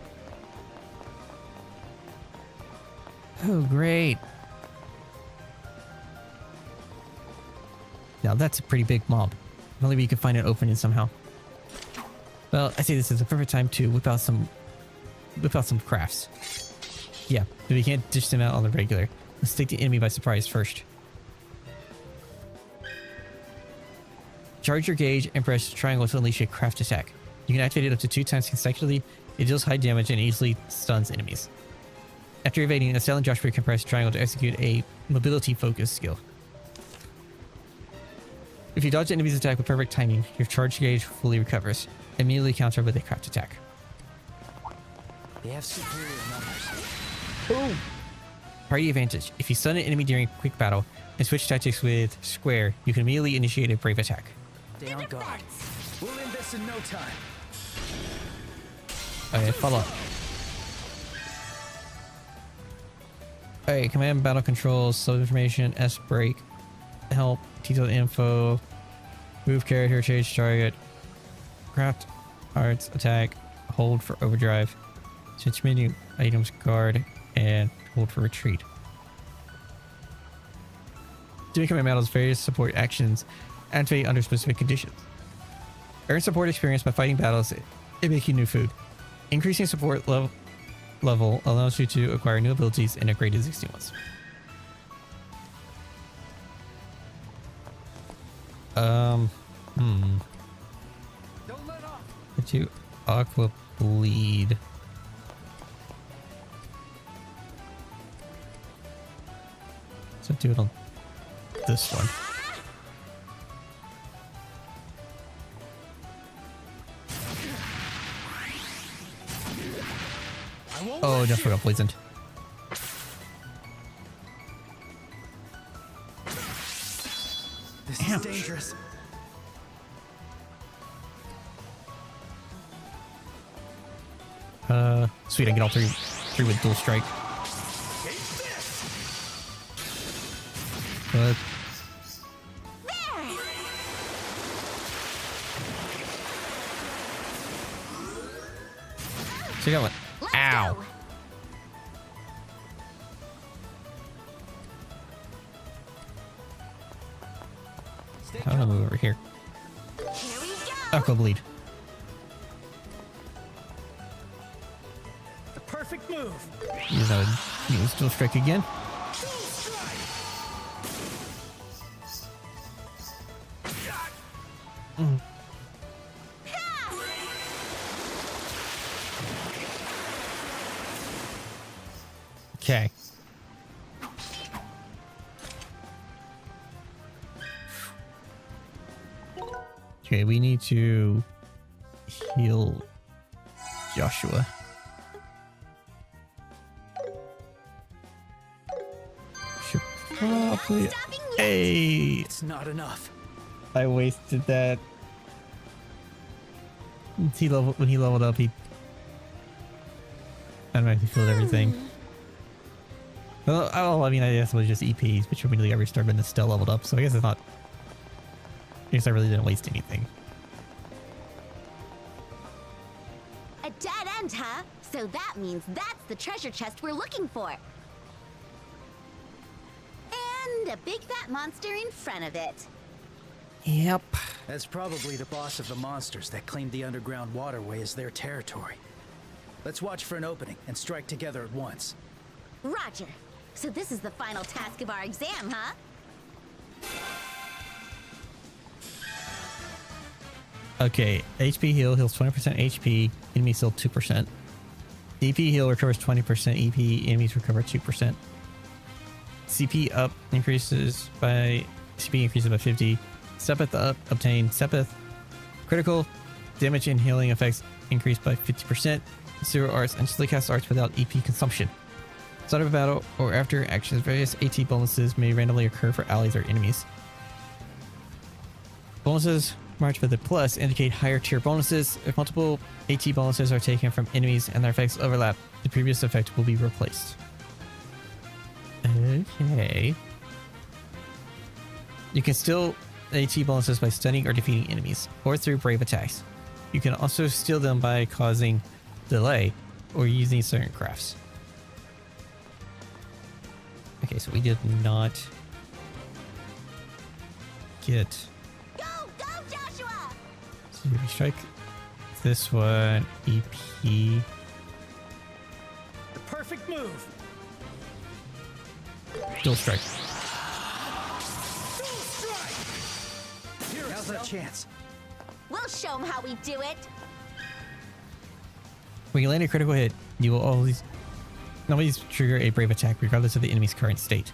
Oh, great. Now that's a pretty big mob. If only we could find an opening somehow. Well, I say this is a perfect time to whip out some crafts. Yeah, but we can't dish them out on the regular. Let's take the enemy by surprise first. Charge your gauge and press triangle to unleash a craft attack. You can activate it up to 2 times consecutively. It deals high damage and easily stuns enemies. After evading, Estelle and Joshua can press triangle to execute a mobility focus skill. If you dodge the enemy's attack with perfect timing, your charge gauge fully recovers. Immediately counter with a craft attack. They have superior numbers. Boom! Party advantage. If you stun an enemy during quick battle and switch tactics with square, you can immediately initiate a brave attack. Stay on guard. We'll end this in no time. Okay, follow up. Alright, command battle controls, slow information, S break. help, detailed info, move character, change target, craft arts, attack, hold for overdrive, switch menu items, guard, and hold for retreat. Doing command models, various support actions activate under specific conditions. Earn support experience by fighting battles and making new food. Increasing support level allows you to acquire new abilities and upgrade existing ones. Don't let off. Do aqua bleed. So do it on this one. Oh, I forgot poisoned. This is dangerous. Sweet, I get all three with dual strike. But so you got one. Ow. Go. I'm gonna move over here. Here we go. Aqua bleed. The perfect move. Use dual strike again. Okay. Okay, we need to heal Joshua. Should probably. Hey, It's not enough. I wasted that. When he leveled up, he automatically filled everything. Well, I mean, I guess it was just EPs, which immediately got restored when the Estelle leveled up, so I guess it's not. I guess I really didn't waste anything. A dead end, huh? So that means that's the treasure chest we're looking for. And a big fat monster in front of it. Yep. That's probably the boss of the monsters that claimed the underground waterway as their territory. Let's watch for an opening and strike together at once. Roger. So this is the final task of our exam, huh? Okay, HP heal heals 20% HP, enemies heal 2%. DP heal recovers 20% EP, enemies recover 2%. CP up increases by 50. Sepith up, obtain Sepith. Critical damage and healing effects increased by 50%. Zero arts instantly cast arts without EP consumption. Start of a battle or after actions, various AT bonuses may randomly occur for allies or enemies. Bonuses marked with a plus indicate higher tier bonuses. If multiple AT bonuses are taken from enemies and their effects overlap, the previous effect will be replaced. Okay. You can still AT bonuses by stunning or defeating enemies, or through brave attacks. You can also steal them by causing delay or using certain crafts. Okay, so we did not get. Go, go, Joshua! So we strike this one, EP. The perfect move. Dual strike. Now's our chance. We'll show 'em how we do it. When you land a critical hit, you will always trigger a brave attack regardless of the enemy's current state.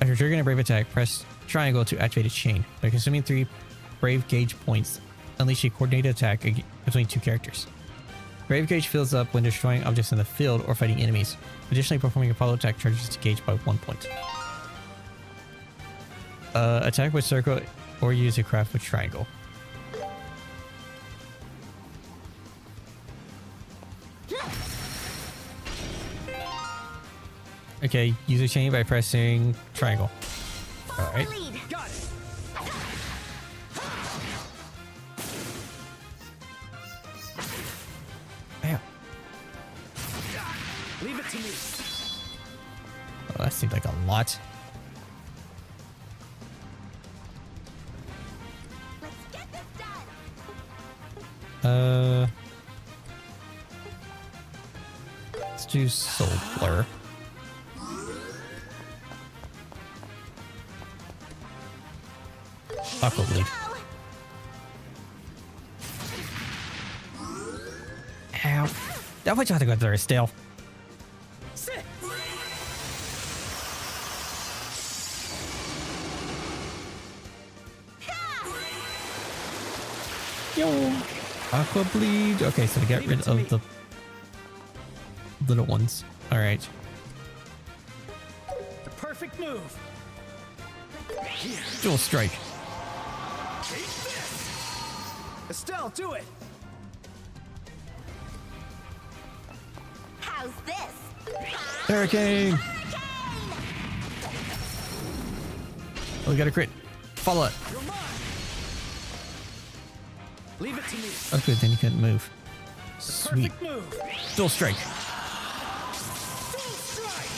After triggering a brave attack, press triangle to activate a chain. By consuming 3 brave gauge points, unleash a coordinated attack between 2 characters. Brave gauge fills up when destroying objects in the field or fighting enemies. Additionally, performing a follow attack charges the gauge by 1 point. Attack with circle or use a craft with triangle. Okay, use a chain by pressing triangle. Follow Alright. my lead. Got it. Damn. Leave it to me. Oh, that seems like a lot. Let's get this done. Let's do Soul Blur. Aqua Here we Bleed. go. Ow. That was you have to go there, Estelle. Sit. Yo. Aqua Bleed. Okay, so to get Leave rid it to of me. the little ones. Alright. The perfect move. Dual Strike. Estelle, do it. How's this? Hurricane! Oh, we got a crit. Follow it. You're mine. Leave it to me. Oh, good. Then you couldn't move. The Sweet. perfect move. Dual Strike. Dual strike.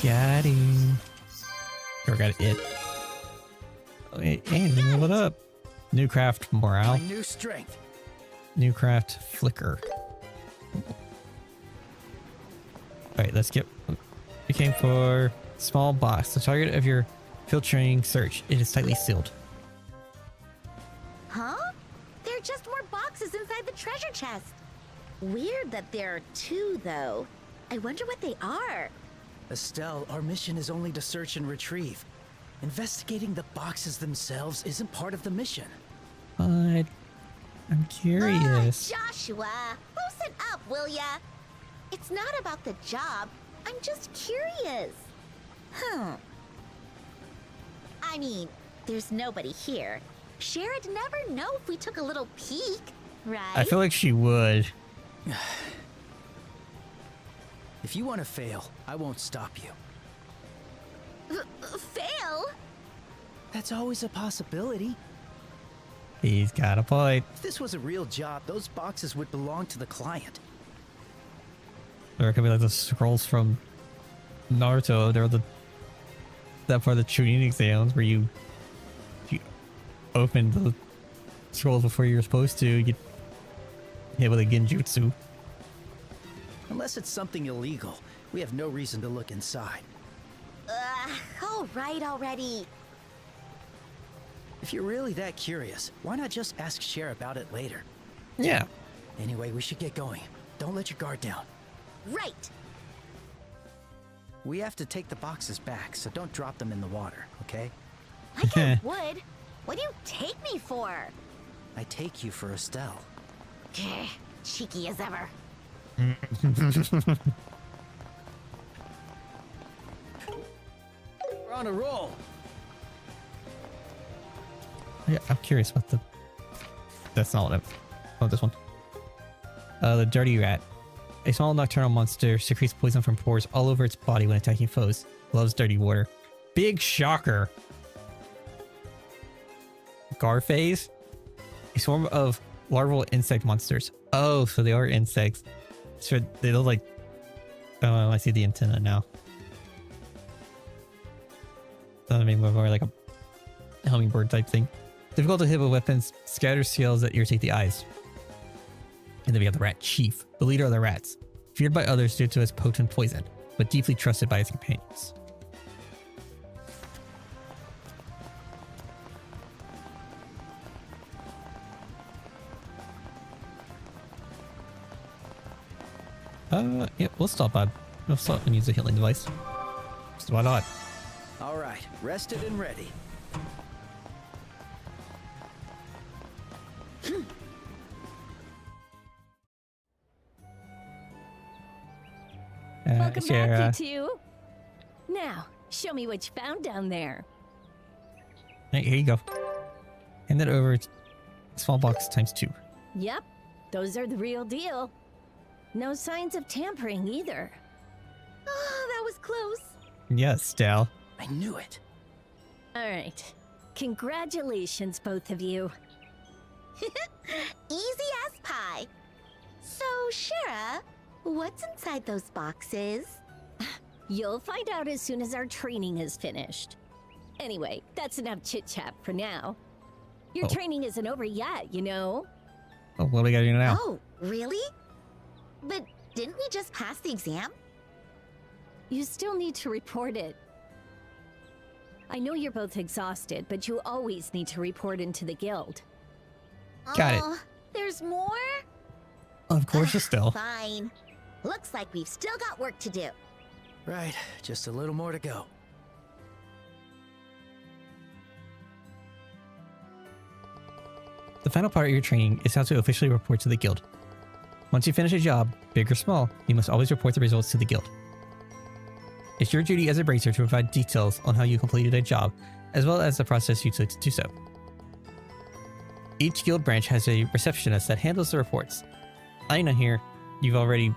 Got him. Or got it. Hey, level it up. New craft morale. My new strength. New craft flicker. Alright, let's get. We came for small box. The target of your filtering search. It is tightly sealed. Huh? There are just more boxes inside the treasure chest. Weird that there are two, though. I wonder what they are. Estelle, our mission is only to search and retrieve. Investigating the boxes themselves isn't part of the mission. But I'm curious. Joshua, loosen up, will ya? It's not about the job. I'm just curious. I mean, there's nobody here. Shera'd never know if we took a little peek, right? I feel like she would. If you want to fail, I won't stop you. Fail? That's always a possibility. He's got a point. If this was a real job, those boxes would belong to the client. Or it could be like the scrolls from Naruto. They're that part of the Chunin exams where you open the scrolls before you're supposed to. You get hit with a genjutsu. Unless it's something illegal, we have no reason to look inside. All right already. If you're really that curious, why not just ask Cher about it later? Yeah. Anyway, we should get going. Don't let your guard down. Right. We have to take the boxes back, so don't drop them in the water, okay? I get wood. What do you take me for? I take you for Estelle. Cheeky as ever. We're on a roll. Yeah, I'm curious about the. That's not what I want. This one. The dirty rat. A small nocturnal monster secretes poison from pores all over its body when attacking foes. Loves dirty water. Big shocker. Garphase. A swarm of larval insect monsters. Oh, so they are insects. So they look like. Oh, I see the antenna now. That may be more like a hummingbird type thing. Difficult to hit with weapons, scatters scales that irritate the eyes. And then we have the Rat Chief, the leader of the rats, feared by others due to his potent poison, but deeply trusted by his companions. Yeah, we'll stop and use a healing device. So why not? All right, rested and ready. Welcome Sarah. back, you two. Now, show me what you found down there. Hey, here you go. Hand that over. Small box times 2. Yep, those are the real deal. No signs of tampering either. Oh, that was close. Yes, Estelle. I knew it. All right. Congratulations, both of you. Easy as pie. So, Shira, what's inside those boxes? You'll find out as soon as our training is finished. Anyway, that's enough chit-chat for now. Your Oh. training isn't over yet, you know? Oh, what do we gotta do now? Oh, really? But didn't we just pass the exam? You still need to report it. I know you're both exhausted, but you always need to report into the guild. Got it. Oh, there's more? Of course, Estelle. Fine. Looks like we've still got work to do. Right, just a little more to go. The final part of your training is how to officially report to the guild. Once you finish a job, big or small, you must always report the results to the guild. It's your duty as a bracer to provide details on how you completed a job, as well as the process you took to do so. Each guild branch has a receptionist that handles the reports. Aina here, you're already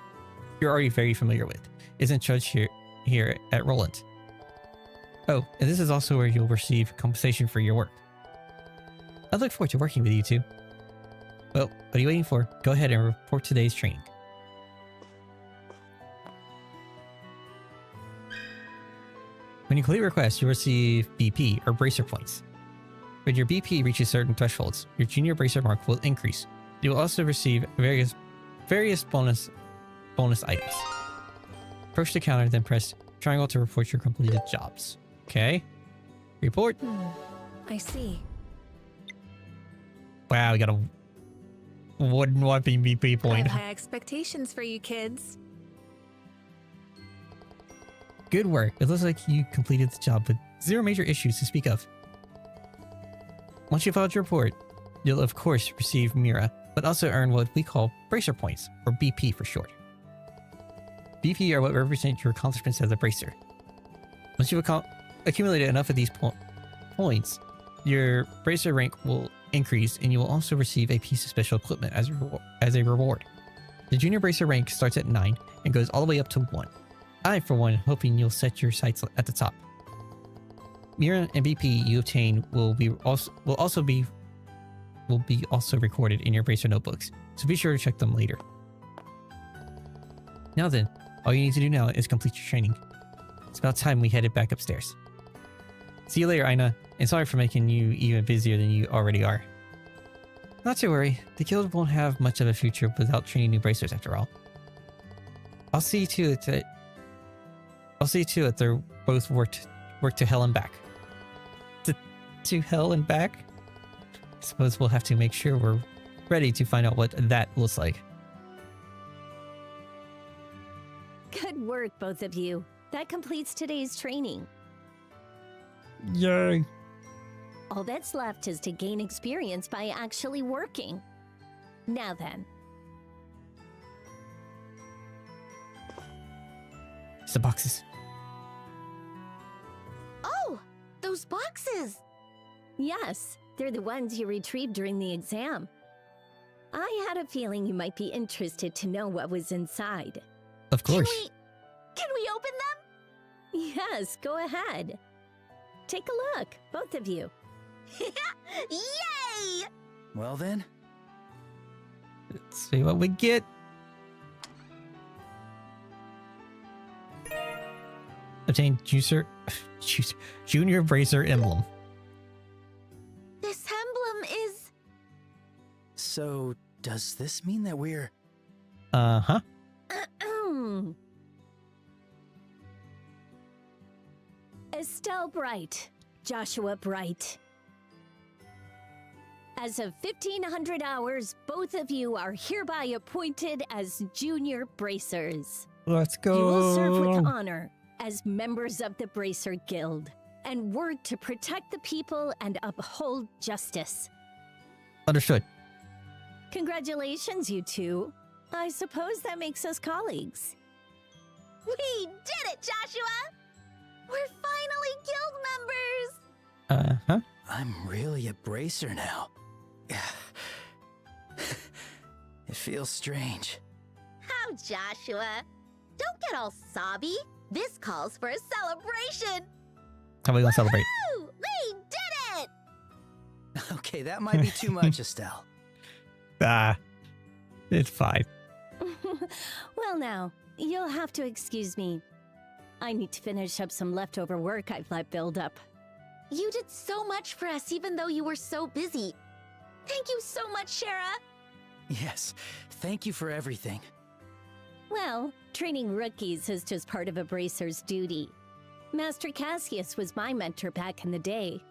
very familiar with, is in charge here at Roland. Oh, and this is also where you'll receive compensation for your work. I look forward to working with you two. Well, what are you waiting for? Go ahead and report today's training. When you complete a request, you'll receive BP, or Bracer Points. When your BP reaches certain thresholds, your junior Bracer mark will increase. You will also receive various bonus items. Approach the counter, then press triangle to report your completed jobs. Okay. Report. I see. Wow, we got a whopping BP I point. have high expectations for you kids. Good work. It looks like you completed the job with zero major issues to speak of. Once you filed your report, you'll of course receive Mira, but also earn what we call Bracer Points, or BP for short. BP are what represent your accomplishments as a bracer. Once you've accumulated enough of these points, your bracer rank will increase, and you will also receive a piece of special equipment as a reward. The junior bracer rank starts at 9 and goes all the way up to 1. I, for one, hoping you'll set your sights at the top. Mira and BP you obtain will also be recorded in your bracer notebooks, so be sure to check them later. Now then, all you need to do now is complete your training. It's about time we headed back upstairs. See you later, Aina, and sorry for making you even busier than you already are. Not to worry, the guild won't have much of a future without training new bracers after all. I'll see to it that they're both work to hell and back. To hell and back? I suppose we'll have to make sure we're ready to find out what that looks like. Good work, both of you. That completes today's training. Yay! All that's left is to gain experience by actually working. Now then, It's the boxes. Oh, those boxes! yes, they're the ones you retrieved during the exam. I had a feeling you might be interested to know what was inside. Of course. Can we open them? Yes, go ahead. Take a look, both of you. Yay! Well then, Let's see what we get. Obtain Junior Bracer Emblem. This emblem is... so does this mean that we're... Uh-huh. Estelle Bright, Joshua Bright. As of 1500 hours, both of you are hereby appointed as junior bracers. Let's go. You will serve with honor as members of the Bracer Guild and work to protect the people and uphold justice. Understood. Congratulations, you two. I suppose that makes us colleagues. We did it, Joshua! We're finally guild members! Uh-huh. I'm really a bracer now. It feels strange. How, Joshua? Don't get all sobby. This calls for a celebration! How are we gonna celebrate? Woo! We did it! Okay, that might be too much, Estelle. Ah, it's fine. Well, now, you'll have to excuse me. I need to finish up some leftover work I've let build up. You did so much for us even though you were so busy. Thank you so much, Shara! Yes, thank you for everything. Well, training rookies is just part of a bracer's duty. Master Cassius was my mentor back in the day.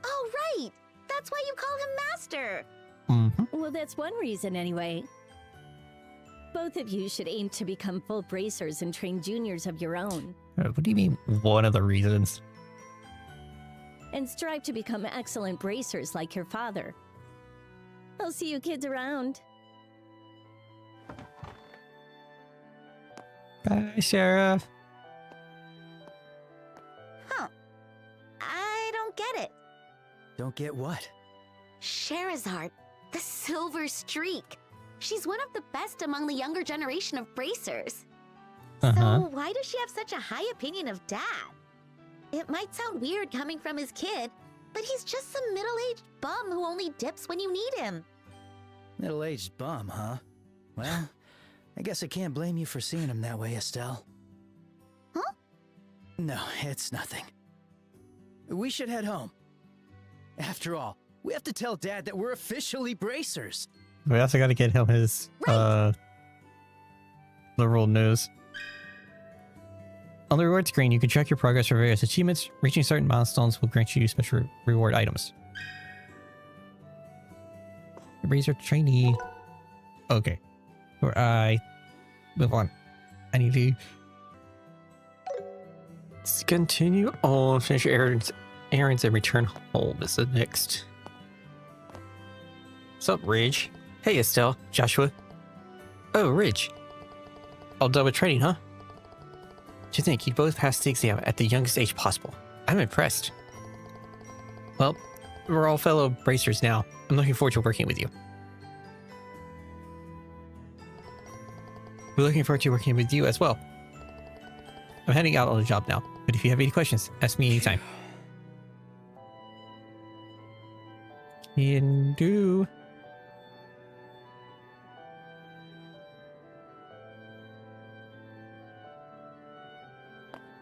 Oh, right! That's why you call him Master! Well, that's one reason anyway. Both of you should aim to become full bracers and train juniors of your own. What do you mean, one of the reasons? And strive to become excellent bracers like your father. I'll see you kids around. Bye, Sheriff. Huh. I don't get it. Don't get what? Sherazard, the Silver Streak. She's one of the best among the younger generation of bracers. So why does she have such a high opinion of Dad? It might sound weird coming from his kid, but he's just some middle-aged bum who only dips when you need him. Middle-aged bum, huh? Well, I guess I can't blame you for seeing him that way, Estelle. Huh? No, it's nothing. We should head home. After all, we have to tell Dad that we're officially bracers. We also gotta get him his, literal news. On the reward screen, you can track your progress for various achievements. Reaching certain milestones will grant you special reward items. Bracer trainee. Okay. Or I move on. I need to let's continue on, finish your errands and return home is the next. What's up, Ridge? Hey, Estelle, Joshua. Oh, Ridge. All done with training, huh? To think you both passed the exam at the youngest age possible. I'm impressed. Well, we're all fellow bracers now. I'm looking forward to working with you. We're looking forward to working with you as well. I'm heading out on the job now, but if you have any questions, ask me anytime. Can do.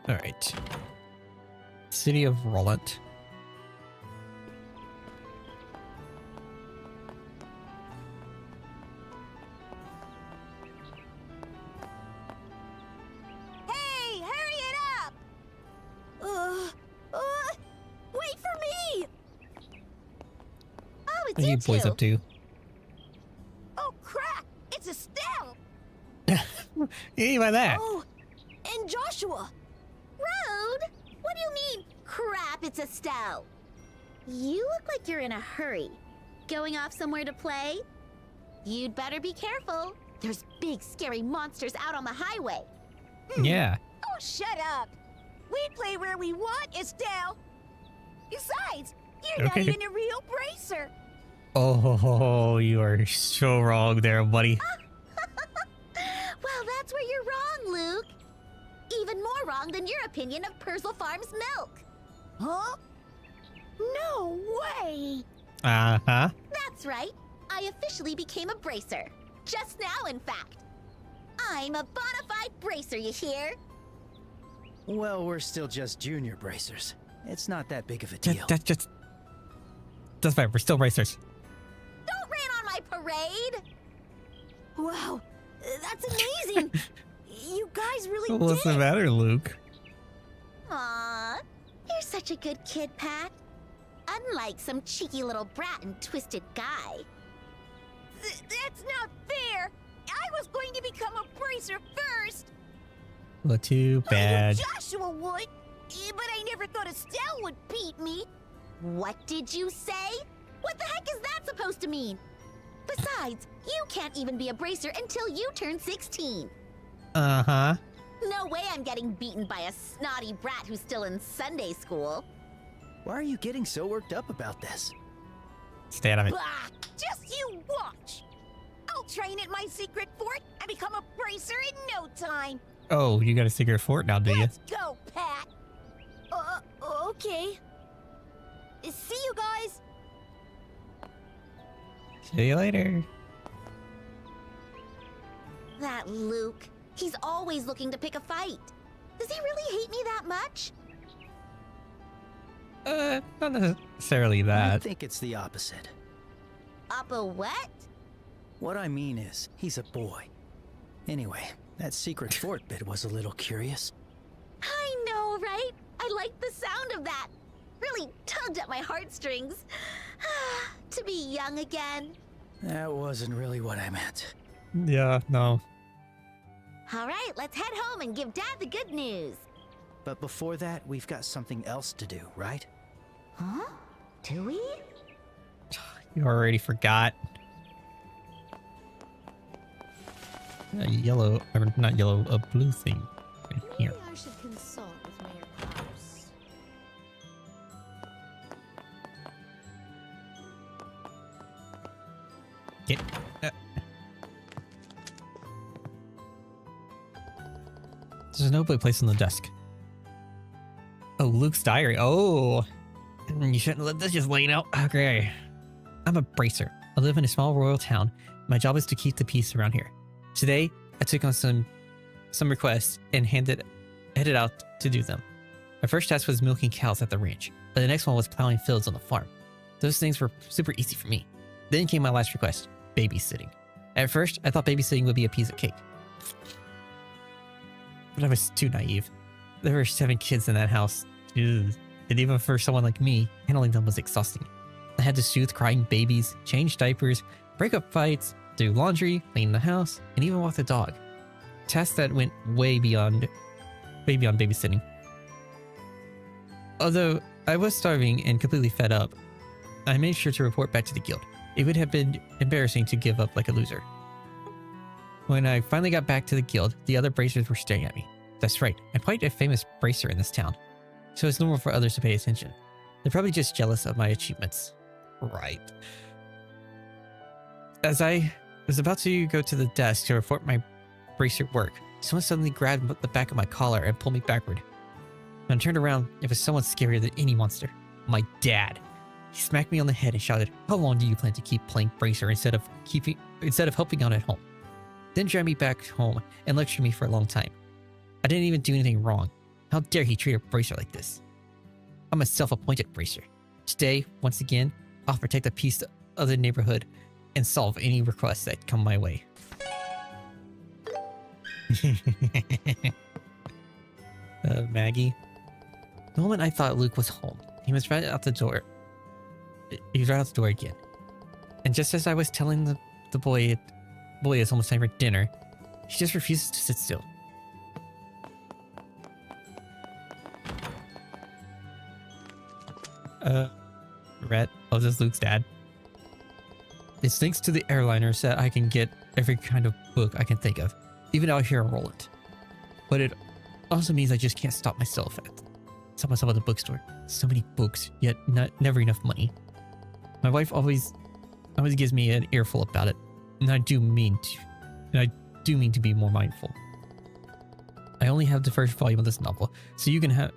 All right. City of Roland. Hey, hurry it up! Wait for me! Oh, it's What are you boys up to? Oh, crap! It's Estelle! Hey, by that. Oh, and Joshua! Road? What do you mean, crap, it's Estelle? You look like you're in a hurry. Going off somewhere to play? You'd better be careful. There's big, scary monsters out on the highway. Yeah. Oh, shut up! We play where we want, Estelle! Besides, you're not Okay. even a real bracer! Oh, you are so wrong there, buddy. Well, that's where you're wrong, Luke. Even more wrong than your opinion of Purzel Farm's milk. Huh? No way! Uh-huh. That's right. I officially became a bracer. Just now, in fact. I'm a bona fide bracer, you hear? Well, we're still just junior bracers. It's not that big of a deal. That's fine. We're still bracers. Don't rain on my parade! Wow, that's amazing! You guys really What's did the matter, Luke? Aw, you're such a good kid, Pat. Unlike some cheeky little brat and twisted guy. That's not fair! I was going to become a bracer first! Well, too bad. Joshua would, but I never thought Estelle would beat me. What did you say? What the heck is that supposed to mean? Besides, you can't even be a bracer until you turn 16. Uh-huh. No way I'm getting beaten by a snotty brat who's still in Sunday school. Why are you getting so worked up about this? Stay out of it. Bah! Just you watch! I'll train at my secret fort and become a bracer in no time. Oh, you got a secret fort now, do you? Let's go, Pat. Okay. See you guys. See you later. That Luke. He's always looking to pick a fight. Does he really hate me that much? Not necessarily I that. think it's the opposite. Uppa what? What I mean is, he's a boy. Anyway, that secret fort bit was a little curious. I know, right? I like the sound of that. Really tugged at my heartstrings. To be young again. That wasn't really what I meant. Yeah, no. All right, let's head home and give Dad the good news. But before that, we've got something else to do, right? Huh? Do we? You already forgot. A yellow, or not yellow, a blue thing right here. Maybe I should consult with Mayor Krause. Get. There's no place on the desk. Oh, Luke's diary. Oh, you shouldn't let this just laying out. Okay. I'm a bracer. I live in a small royal town. My job is to keep the peace around here. Today, I took on some requests and headed out to do them. My first task was milking cows at the ranch, but the next one was plowing fields on the farm. Those things were super easy for me. Then came my last request, babysitting. At first, I thought babysitting would be a piece of cake. But I was too naive. There were 7 kids in that house. Ugh. And even for someone like me, handling them was exhausting. I had to soothe crying babies, change diapers, break up fights, do laundry, clean the house, and even walk the dog. Tasks that went way beyond babysitting. Although I was starving and completely fed up, I made sure to report back to the guild. It would have been embarrassing to give up like a loser. When I finally got back to the guild, the other bracers were staring at me. That's right, I'm quite a famous bracer in this town, so it's normal for others to pay attention. They're probably just jealous of my achievements. Right. As I was about to go to the desk to report my bracer work, someone suddenly grabbed the back of my collar and pulled me backward. When I turned around, it was someone scarier than any monster. My dad. He smacked me on the head and shouted, "How long do you plan to keep playing bracer instead of helping out at home?" Then dragged me back home and lectured me for a long time. I didn't even do anything wrong. How dare he treat a bracer like this? I'm a self-appointed bracer. Today, once again, I'll protect the peace of the neighborhood and solve any requests that come my way. Maggie. The moment I thought Luke was home, he was right out the door. He was right out the door again. And just as I was telling the boy it's almost time for dinner, he just refuses to sit still. Rhett, oh, this is Luke's dad. It's thanks to the airliners that I can get every kind of book I can think of, even out here in Roland. But it also means I just can't stop myself at the bookstore. So many books, yet never enough money. My wife always gives me an earful about it, and I do mean to be more mindful. I only have the first volume of this novel, so you can have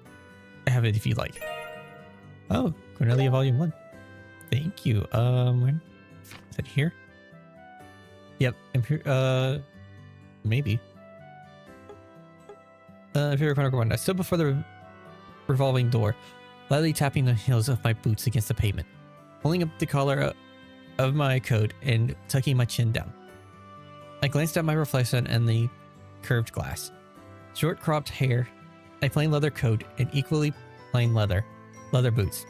it if you like. Oh, Cornelia Volume 1. Thank you. When is it here? Yep. Maybe. Imperial Chronicle 1. I stood before the revolving door, lightly tapping the heels of my boots against the pavement, pulling up the collar of my coat and tucking my chin down. I glanced at my reflection in the curved glass. Short cropped hair, a plain leather coat, and equally plain leather boots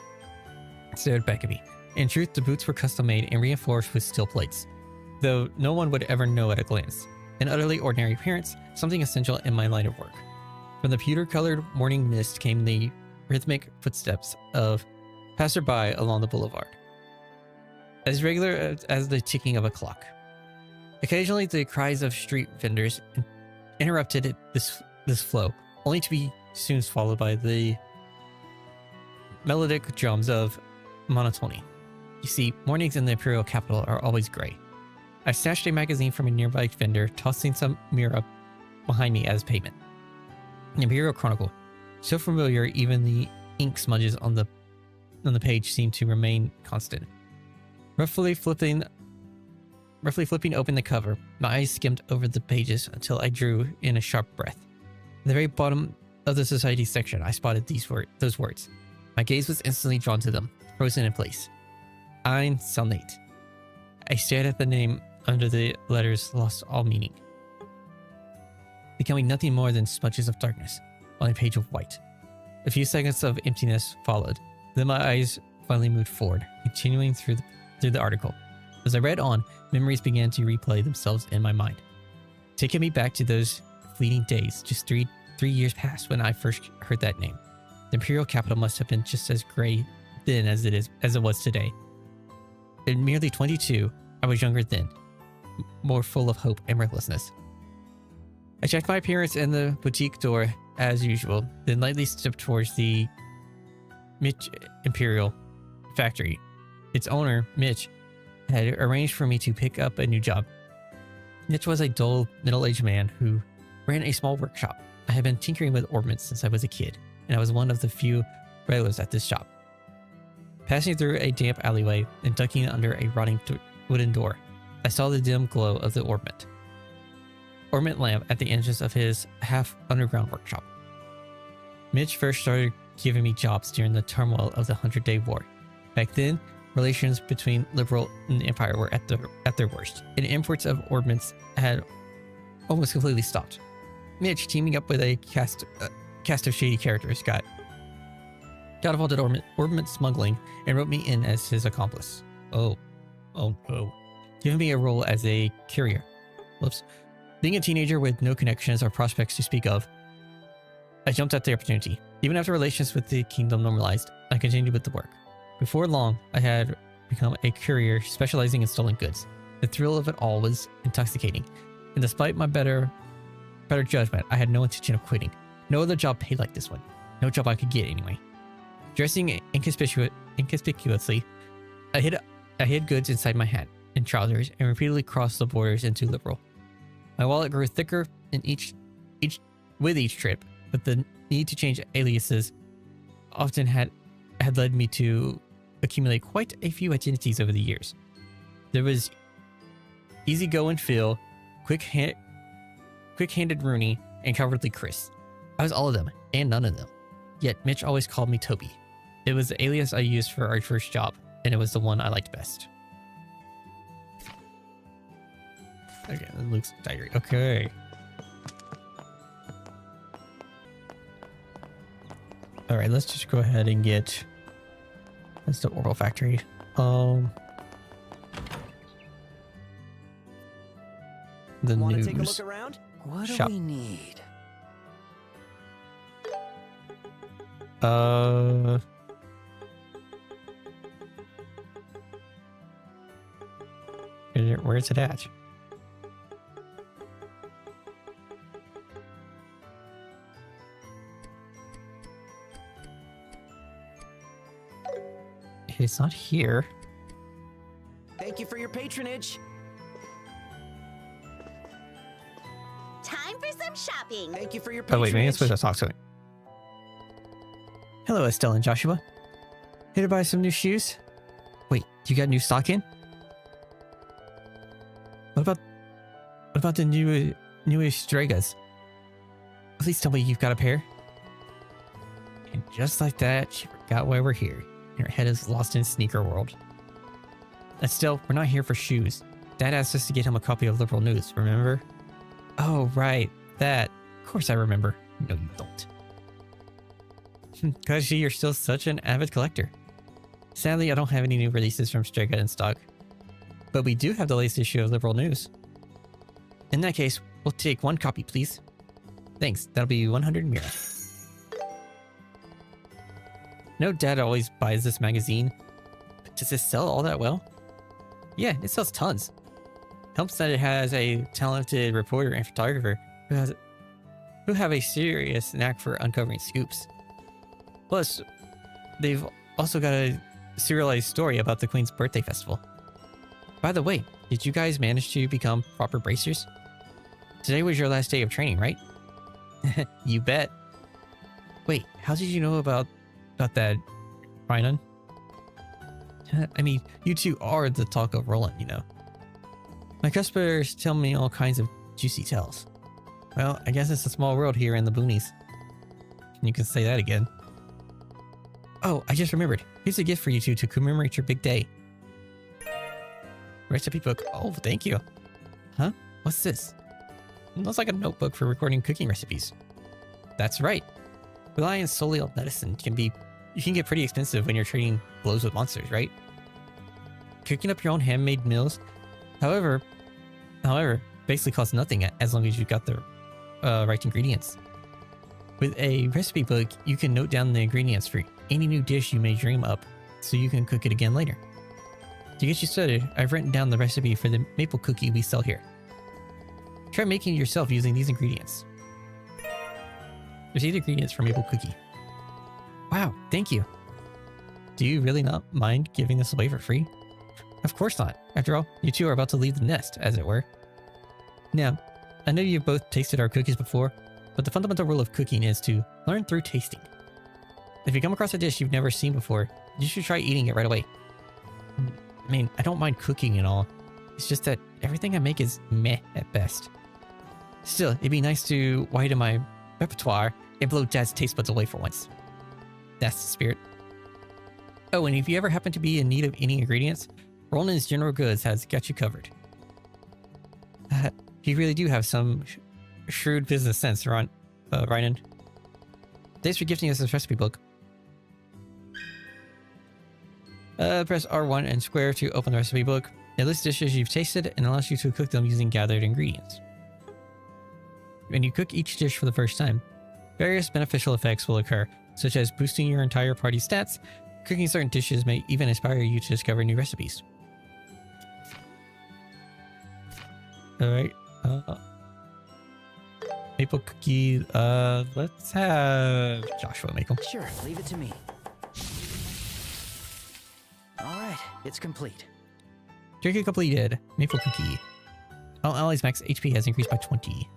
stared back at me. In truth, the boots were custom made and reinforced with steel plates, though no one would ever know at a glance. An utterly ordinary appearance, something essential in my line of work. From the pewter-colored morning mist came the rhythmic footsteps of passerby along the boulevard, as regular as the ticking of a clock. Occasionally, the cries of street vendors interrupted this flow, only to be soon followed by the melodic drums of monotony. You see, mornings in the imperial capital are always gray. I snatched a magazine from a nearby vendor, tossing some mirror up behind me as payment. An Imperial Chronicle. So familiar, even the ink smudges on the page seem to remain constant. Roughly flipping open the cover, my eyes skimmed over the pages until I drew in a sharp breath. At the very bottom of the society section, I spotted those words. My gaze was instantly drawn to them, frozen in place. Ein Salnate. I stared at the name under the letters, lost all meaning, becoming nothing more than smudges of darkness on a page of white. A few seconds of emptiness followed. Then my eyes finally moved forward, continuing through the article. As I read on, memories began to replay themselves in my mind, taking me back to those fleeting days, just three years past when I first heard that name. The Imperial capital must have been just as gray then as it was today. At merely 22, I was younger then, more full of hope and recklessness. I checked my appearance in the boutique door as usual, then lightly stepped towards the Mitch Imperial factory. Its owner, Mitch, had arranged for me to pick up a new job. Mitch was a dull, middle-aged man who ran a small workshop. I had been tinkering with ornaments since I was a kid, and I was one of the few regulars at this shop. Passing through a damp alleyway and ducking under a rotting wooden door, I saw the dim glow of the ornament lamp at the entrance of his half-underground workshop. Mitch first started giving me jobs during the turmoil of the 100-Day War. Back then, relations between Liberal and the Empire were at their worst, and imports of ornaments had almost completely stopped. Mitch, teaming up with a cast of shady characters, got involved in ornament smuggling and wrote me in as his accomplice. Oh no. Giving me a role as a courier. Whoops. Being a teenager with no connections or prospects to speak of, I jumped at the opportunity. Even after relations with the kingdom normalized, I continued with the work. Before long, I had become a courier specializing in stolen goods. The thrill of it all was intoxicating, and despite my better judgment, I had no intention of quitting. No other job paid like this one. No job I could get anyway. Dressing inconspicuously, I hid goods inside my hat and trousers and repeatedly crossed the borders into Liberal. My wallet grew thicker with each trip, but the need to change aliases often had led me to accumulate quite a few identities over the years. There was easygoing Phil, quick-handed Rooney, and cowardly Chris. I was all of them, and none of them. Yet Mitch always called me Toby. It was the alias I used for our first job, and it was the one I liked best. Okay, Luke's diary. Okay. Alright, let's just go ahead and get... That's the Oral Factory. The Want to news take a look around? What shop. do we need? Where's it at? It's not here. Thank you for your patronage. Time for some shopping. Thank you for your Oh patronage. wait, maybe I'm supposed to talk to him. Hello, Estelle and Joshua. Here to buy some new shoes? Wait, you got new stock in? What about the newest Dragas? Please tell me you've got a pair. And just like that, she forgot why we're here. And her head is lost in sneaker world. Estelle, we're not here for shoes. Dad asked us to get him a copy of Liberal News, remember? Oh, right. That. Of course I remember. No, you don't. Cause you're still such an avid collector. Sadly, I don't have any new releases from Strega in stock. But we do have the latest issue of Liberal News. In that case, we'll take one copy, please. Thanks, that'll be 100 Mira. No, Dad always buys this magazine. But does it sell all that well? Yeah, it sells tons. Helps that it has a talented reporter and photographer who have a serious knack for uncovering scoops. Plus, they've also got a serialized story about the Queen's birthday festival. By the way, did you guys manage to become proper bracers? Today was your last day of training, right? You bet. Wait, how did you know about that, Rhinon? I mean, you two are the talk of Roland, you know. My customers tell me all kinds of juicy tales. Well, I guess it's a small world here in the boonies. You can say that again. Oh, I just remembered. Here's a gift for you two to commemorate your big day. Recipe book. Oh, thank you. Huh? What's this? It looks like a notebook for recording cooking recipes. That's right. Relying solely on medicine you can get pretty expensive when you're trading blows with monsters, right? Cooking up your own handmade meals, however, basically costs nothing as long as you've got the right ingredients. With a recipe book, you can note down the ingredients for any new dish you may dream up, so you can cook it again later. To get you started, I've written down the recipe for the maple cookie we sell here. Try making it yourself using these ingredients. There's 8 ingredients for maple cookie. Wow, thank you. Do you really not mind giving this away for free? Of course not. After all, you two are about to leave the nest, as it were. Now, I know you've both tasted our cookies before, but the fundamental rule of cooking is to learn through tasting. If you come across a dish you've never seen before, you should try eating it right away. I mean, I don't mind cooking and all. It's just that everything I make is meh at best. Still, it'd be nice to widen my repertoire and blow Jade's taste buds away for once. That's the spirit. Oh, and if you ever happen to be in need of any ingredients, Roland's General Goods has got you covered. You really do have some shrewd business sense, Rhinon. Thanks for gifting us this recipe book. Press R1 and square to open the recipe book. It lists dishes you've tasted and allows you to cook them using gathered ingredients. When you cook each dish for the first time, various beneficial effects will occur, such as boosting your entire party's stats. Cooking certain dishes may even inspire you to discover new recipes. Alright. Maple cookie. Let's have Joshua make them. Sure, leave it to me. Alright, it's complete. Drinking completed. Maple cookie. All allies' max HP has increased by 20.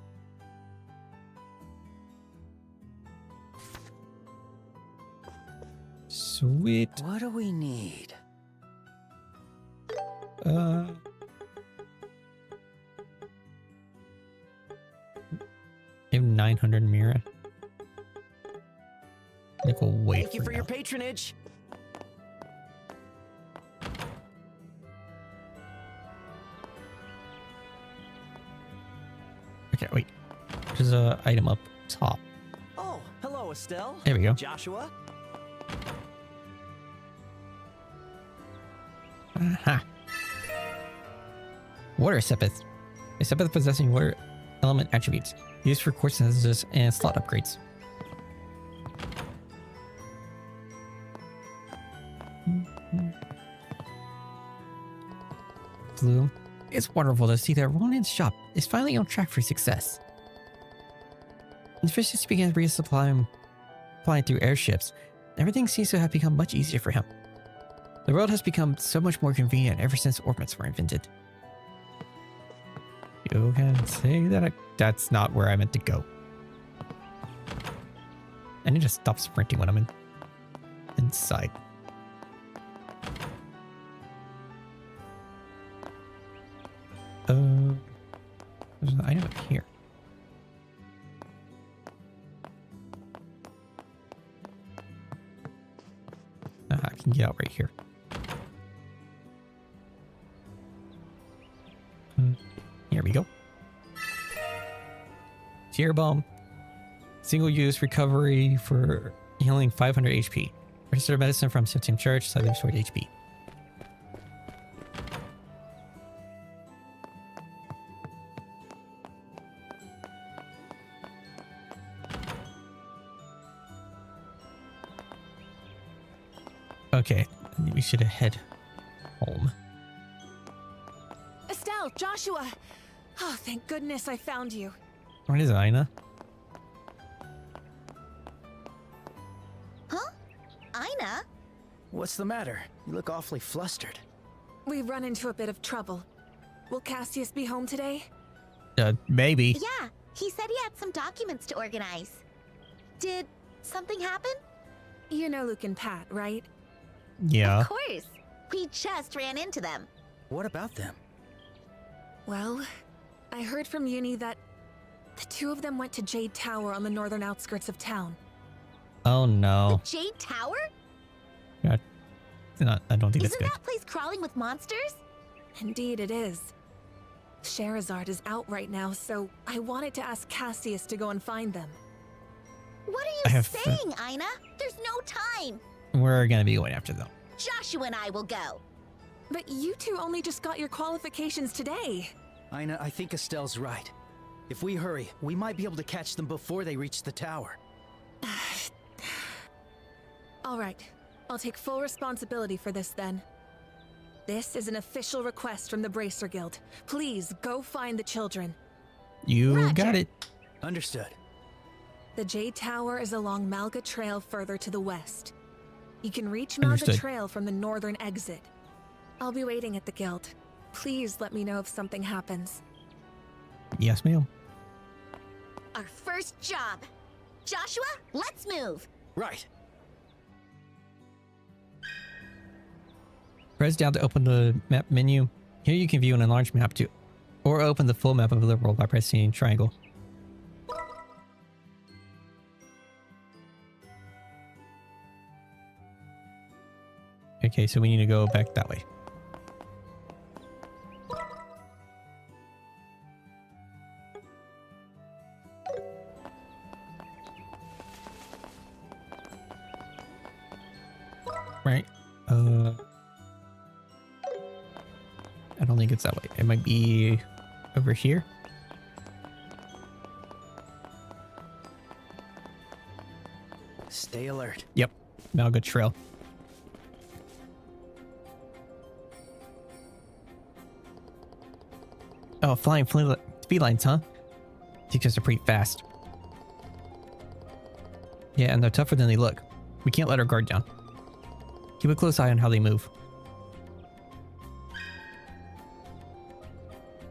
Sweet. What do we need? I have 900 Mira. I think we'll wait. Thank you for your patronage. Okay, wait. There's a item up top. Oh, hello, Estelle. There we go. Joshua. Aha. Water Sepith. A Sepith possessing water element attributes. Used for quartz synthesis and slot upgrades. Bloom. It's wonderful to see that Ronin's shop is finally on track for success. As fishes began resupplying through airships, everything seems to have become much easier for him. The world has become so much more convenient ever since orbits were invented. You can say that that's not where I meant to go. I need to stop sprinting when I'm inside. There's an item up here. I can get out right here. Here we go. Tear Bomb. Single use recovery for healing 500 HP. Register medicine from Septim Church, slightly restored HP. Okay, we should head home. Estelle, Joshua! Oh, thank goodness I found you. What is Aina? Huh? Aina? What's the matter? You look awfully flustered. We've run into a bit of trouble. Will Cassius be home today? Maybe. Yeah, he said he had some documents to organize. Did Something happen? You know Luke and Pat, right? Yeah. Of course. We just ran into them. What about them? Well, I heard from Uni that the two of them went to Jade Tower on the northern outskirts of town. Oh no. The Jade Tower? I don't think that's Isn't good. that place crawling with monsters? Indeed it is. Sherazard is out right now, so I wanted to ask Cassius to go and find them. What I are you have- saying, Ina? There's no time. We're gonna be going after them. Joshua and I will go. But you two only just got your qualifications today. Ina, I think Estelle's right. If we hurry, we might be able to catch them before they reach the tower. All right, I'll take full responsibility for this then. This is an official request from the Bracer Guild. Please go find the children. You Roger. got it. Understood. The Jade Tower is along Malga Trail further to the west. You can reach Malga Understood. Trail from the northern exit. I'll be waiting at the guild. Please let me know if something happens. Yes, ma'am. Our first job. Joshua, let's move. Right. Press down to open the map menu. Here you can view an enlarged map too, or open the full map of the world by pressing triangle. Okay, so we need to go back that way. Right. I don't think it's that way. It might be over here. Stay alert. Yep. Malga Trail. Oh, flying felines, huh? These guys are pretty fast. Yeah, and they're tougher than they look. We can't let our guard down. Keep a close eye on how they move.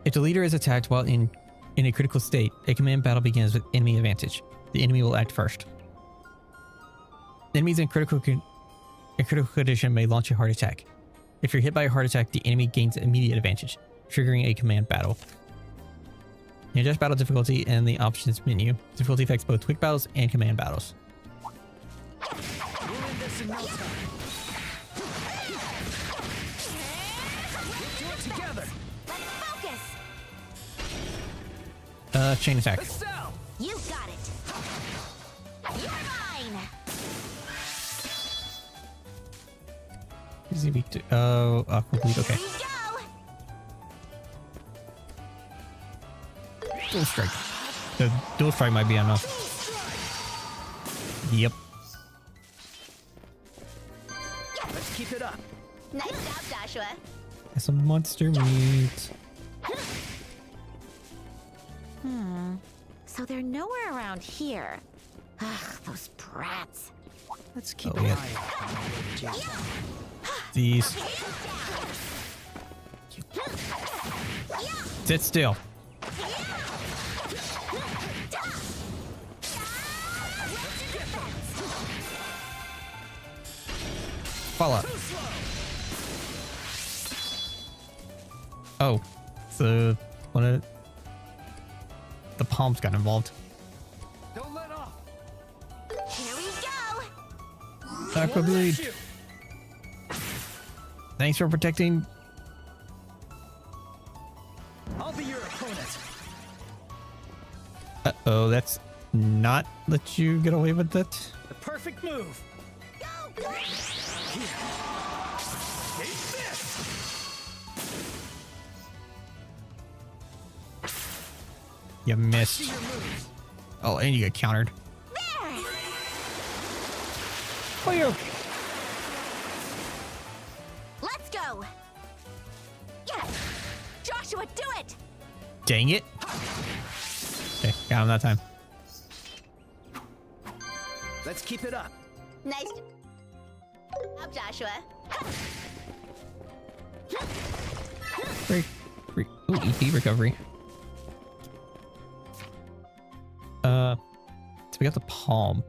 If the leader is attacked while in a critical state, a command battle begins with enemy advantage. The enemy will act first. Enemies in critical condition may launch a heart attack. If you're hit by a heart attack, the enemy gains immediate advantage, triggering a command battle. You adjust battle difficulty in the options menu. Difficulty affects both quick battles and command battles. We'll end this in no time. We'll do it together. Let's focus. Chain attack. Estelle! You got it. You're mine. Is he weak to? Oh, aqua bleed. Okay. Here we go. Dual strike. The dual strike might be enough. Yep. Let's keep it up. Nice job, Joshua. That's some monster meat. So they're nowhere around here. Ugh, those brats. Let's keep Oh, an yeah. eye out on the way to Jade. These. Sit still. Follow up. Oh, so one of the palms got involved. Don't let off. Here we go. Aqua bleed. Thanks for protecting. I'll be your opponent. Uh-oh, that's not let you get away with it. The perfect move. Go. Take this. You missed. See your moves. Oh, and you get countered. There. Fire! Let's go. Yes. Joshua, do it. Dang it. Okay, got him that time. Let's keep it up. Nice. Up, Joshua. Break. Ooh, EP recovery. So we got the palm.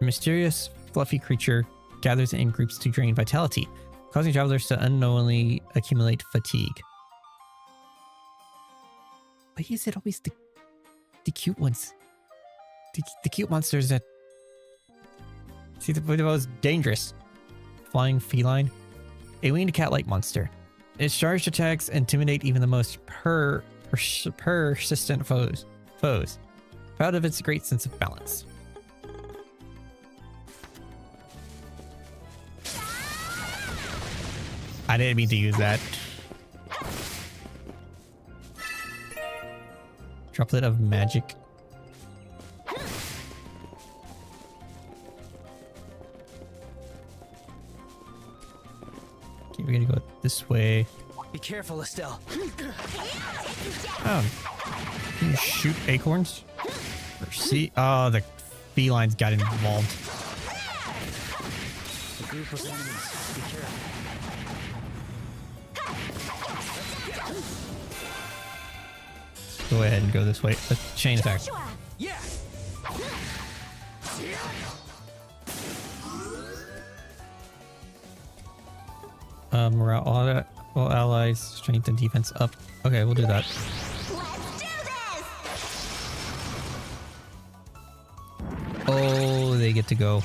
A mysterious, fluffy creature gathers in groups to drain vitality, causing travelers to unknowingly accumulate fatigue. Why is it always the cute ones? The cute monsters that... See, the most dangerous. Flying feline. A winged cat-like monster. Its charged attacks intimidate even the most persistent foes. Proud of its great sense of balance. I didn't mean to use that. Droplet of magic. Okay, we're gonna go this way. Be careful, Estelle. Oh. Can you shoot acorns? Or see? Oh, the felines got involved. A group of enemies. Be careful. Go ahead and go this way. The chain attack. Yeah. Morale, all allies, strength and defense up. Okay, we'll do that. Let's do this! Oh, they get to go.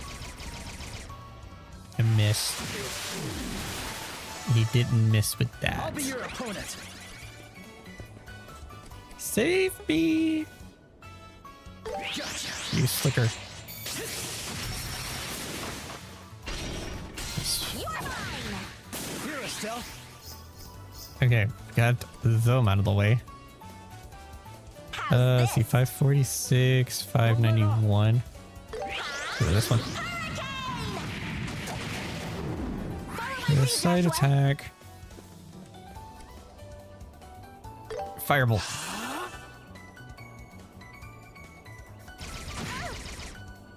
I missed. He didn't miss with I'll that. be your opponent. Save me! Gotcha. You slicker. You're mine! Here, Estelle. Okay, got them out of the way. How's Let's see, 546, 591. Go to this one. The side attack. Fireball.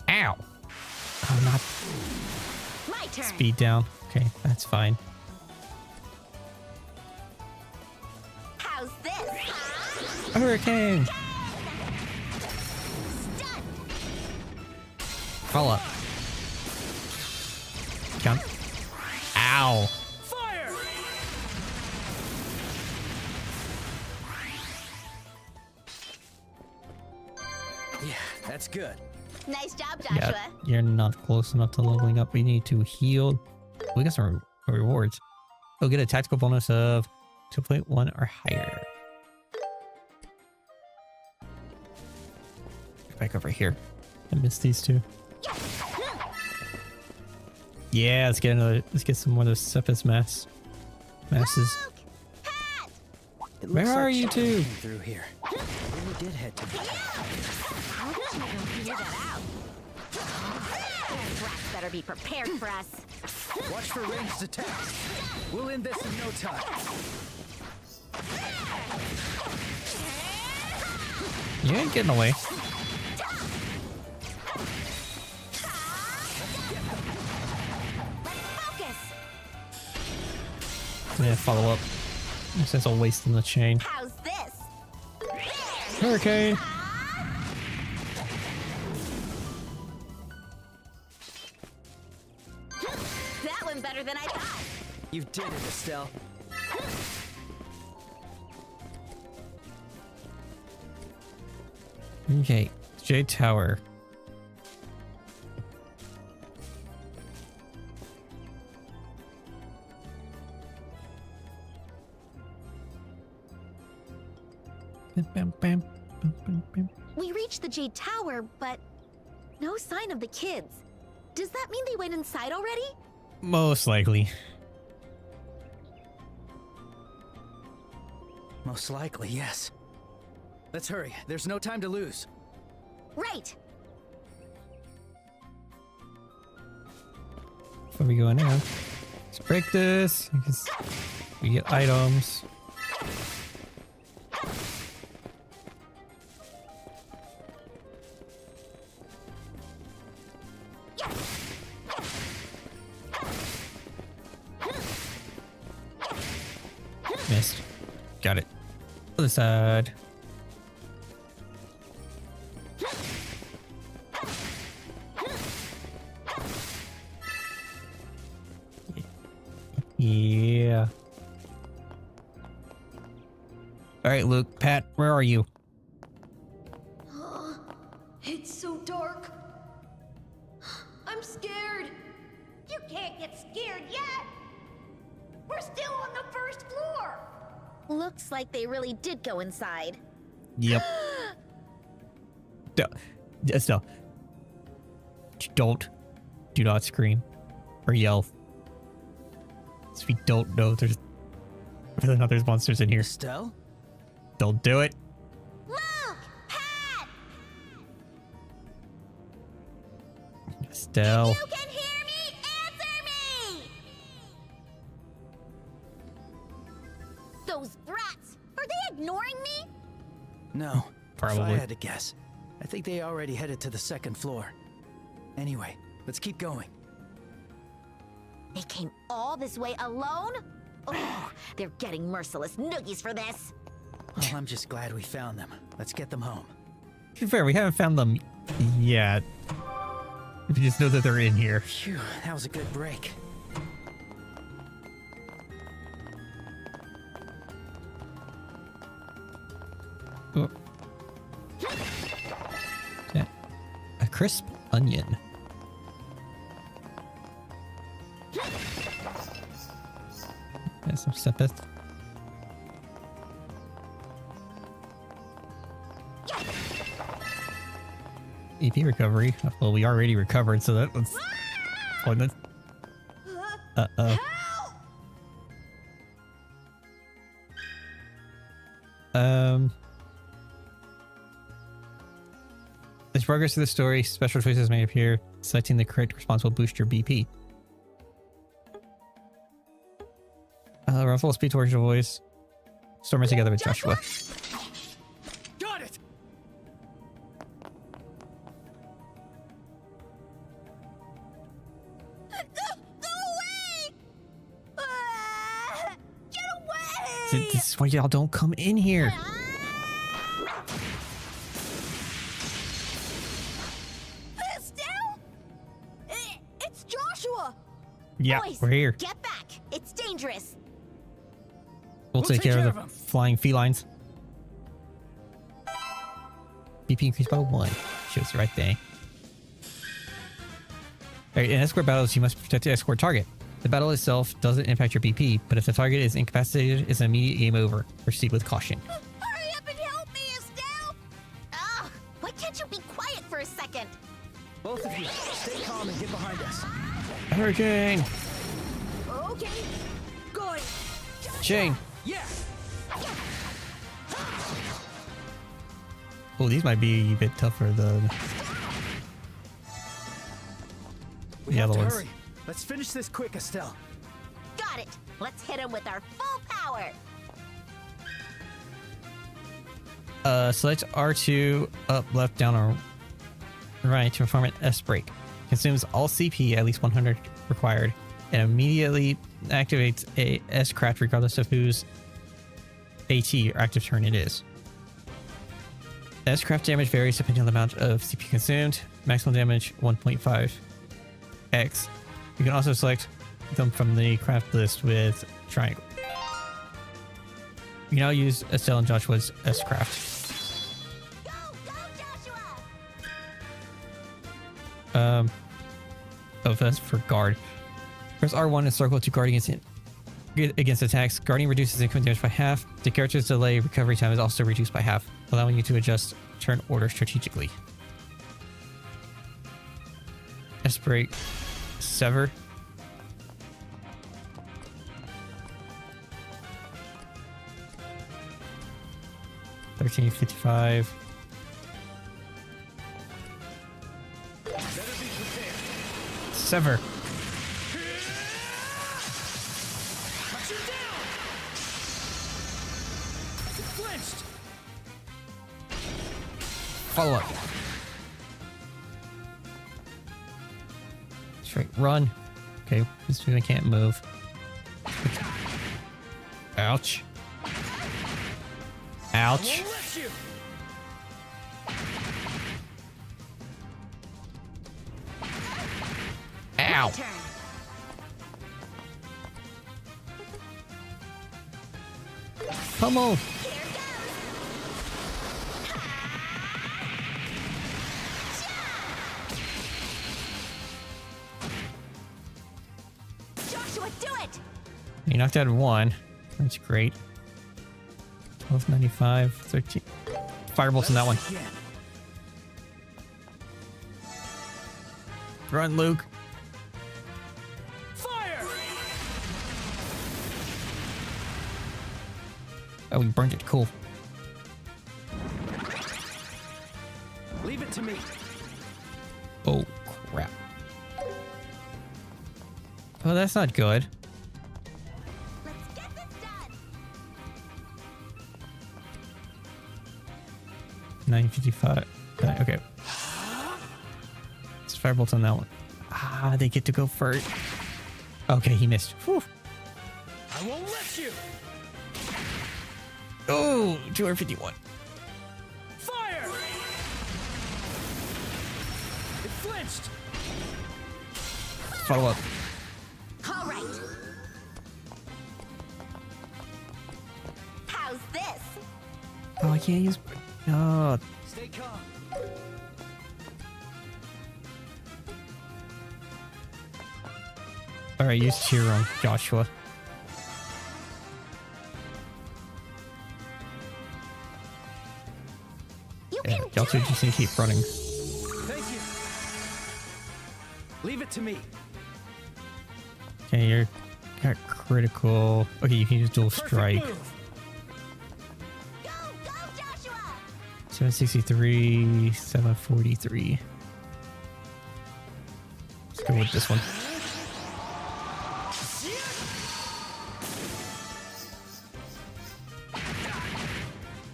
Ow! Oh, not My turn! speed down. Okay, that's fine. How's this? Hurricane! Stun! Follow up. Count. Ow! Fire! Yeah, that's good. Nice job, Joshua. Yeah, you're not close enough to leveling up. We need to heal. We got some rewards. Oh, get a tactical bonus of 2.1 or higher. Get back over here. I missed these two. Yeah, let's get another. Let's get some more of those Cephas masses. Look! Hat! It Where looks are like you Jade two? came through here. Really did head to the top. How did you even figure that out? Those rats better be prepared for us. Watch for ranged attacks. We'll end this in no time. You ain't getting away. Focus! Yeah, follow up. Since I'll waste in the chain. How's this? Hurricane! That went better than I thought. You did it, Estelle. Okay, Jade Tower. Bam, bam, bam, bam, bam. We reached the Jade Tower, but no sign of the kids. Does that mean they went inside already? Most likely. Most likely, yes. Let's hurry. There's no time to lose. Right. Before we go in now, let's break this because we get items. Missed. Got it. Other side. Yeah. Alright, Luke. Pat, where are you? It's so dark. I'm scared. You can't get scared yet. We're still on the first floor. Looks like they really did go inside. Yep. Estelle. Do not scream or yell. So we don't know there's whether or not there's monsters in here. Estelle? Don't do it. Luke! Pat! Estelle. You can hear me? Answer me! Those brats! Are they ignoring me? No. Probably. If I had to guess, I think they already headed to the second floor. Anyway, let's keep going. They came all this way alone? Oh, they're getting merciless noogies for this. Well, I'm just glad we found them. Let's get them home. To be fair, we haven't found them yet. We just know that they're in here. Phew, that was a good break. Oh. Yeah. A crisp onion. That's some sepith. EP recovery. Well, we already recovered, so that was pointless. Uh-oh. As progress through the story, special choices may appear. Selecting the correct response will boost your BP. Run full speed towards your voice. Storm it together with Joshua. Got it! Go away! Get away! This is why y'all don't come in here. Estelle? It's Joshua! Yeah, Boys, we're here. Get back! It's dangerous! We'll take care of the flying felines. BP increased by 1. Shows the right thing. Alright, in escort battles, you must protect the escort target. The battle itself doesn't impact your BP, but if the target is incapacitated, it's an immediate game over. Proceed with caution. Hurry up and help me, Estelle! Ugh, why can't you be quiet for a second? Both of you, stay calm and get behind us. Hurricane! Okay, going. Shane! Yeah! Oh, these might be a bit tougher than We the have other to ones. hurry. Let's finish this quick, Estelle. Got it. Let's hit him with our full power. Select R2 up, left, down, or right to perform an S break. Consumes all CP, at least 100 required, and immediately activates a S craft regardless of whose AT or active turn it is. S craft damage varies depending on the amount of CP consumed. Maximum damage 1.5x. You can also select them from the craft list with triangle. You can now use Estelle and Joshua's S craft. Go, Joshua! Oh, that's for guard. Press R1 and circle to guard against attacks. Guarding reduces incoming damage by half. The character's delay recovery time is also reduced by half, allowing you to adjust turn order strategically. S break. Sever. $13.55. Sever. Follow up. Straight run. Okay, this one I can't move. Ouch. Ouch. Ow. Pummel! Here goes. Joshua, do it! You knocked out one. That's great. 1295, 13. Firebolts in that one. Again. Run, Luke. Fire! Oh, we burned it. Cool. Leave it to me. Oh, crap. Oh, that's not good. Let's get this done. 955. Okay. It's firebolts on that one. Ah, they get to go first. Okay, he missed. Whew. I won't let you. Oh, 251. Fire! It flinched. Follow up. All right. How's this? Oh, I can't use. Oh, Stay calm. all right. Use cheer on Joshua. You Yeah, can y'all do two it. just need to keep running. Thank you. Leave it to me. Okay, you're got critical. Okay, you can use dual Perfect strike. move. Go, go, Joshua! 763, 743. Let's go with this one.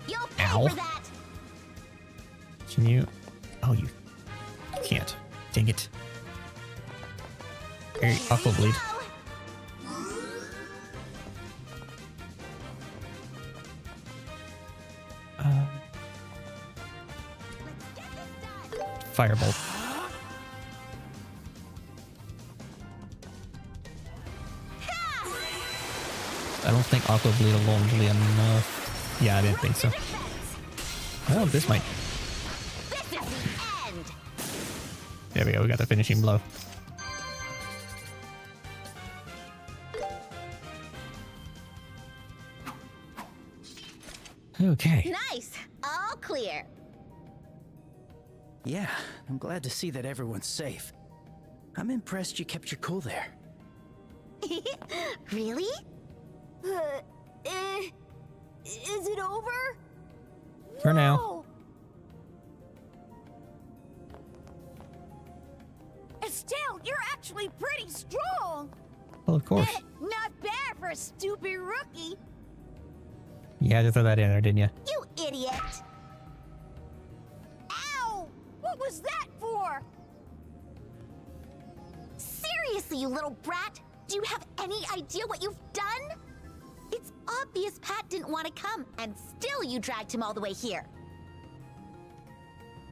You'll pay Ow. for that. Can you? Oh, you can't. Dang it. Here, Aqua Bleed. Firebolt. I don't think Aqua Bleed alone will be enough. Yeah, I didn't think so. Oh, this might. This is the end. There we go. We got the finishing blow. Okay. Nice. All clear. Yeah, I'm glad to see that everyone's safe. I'm impressed you kept your cool there. Really? Is it over? For now. No. Estelle, you're actually pretty strong. Well, of course. Not bad for a stupid rookie. You had to throw that in there, didn't you? You idiot. Ow! What was that for? Seriously, you little brat. Do you have any idea what you've done? It's obvious Pat didn't want to come, and still you dragged him all the way here.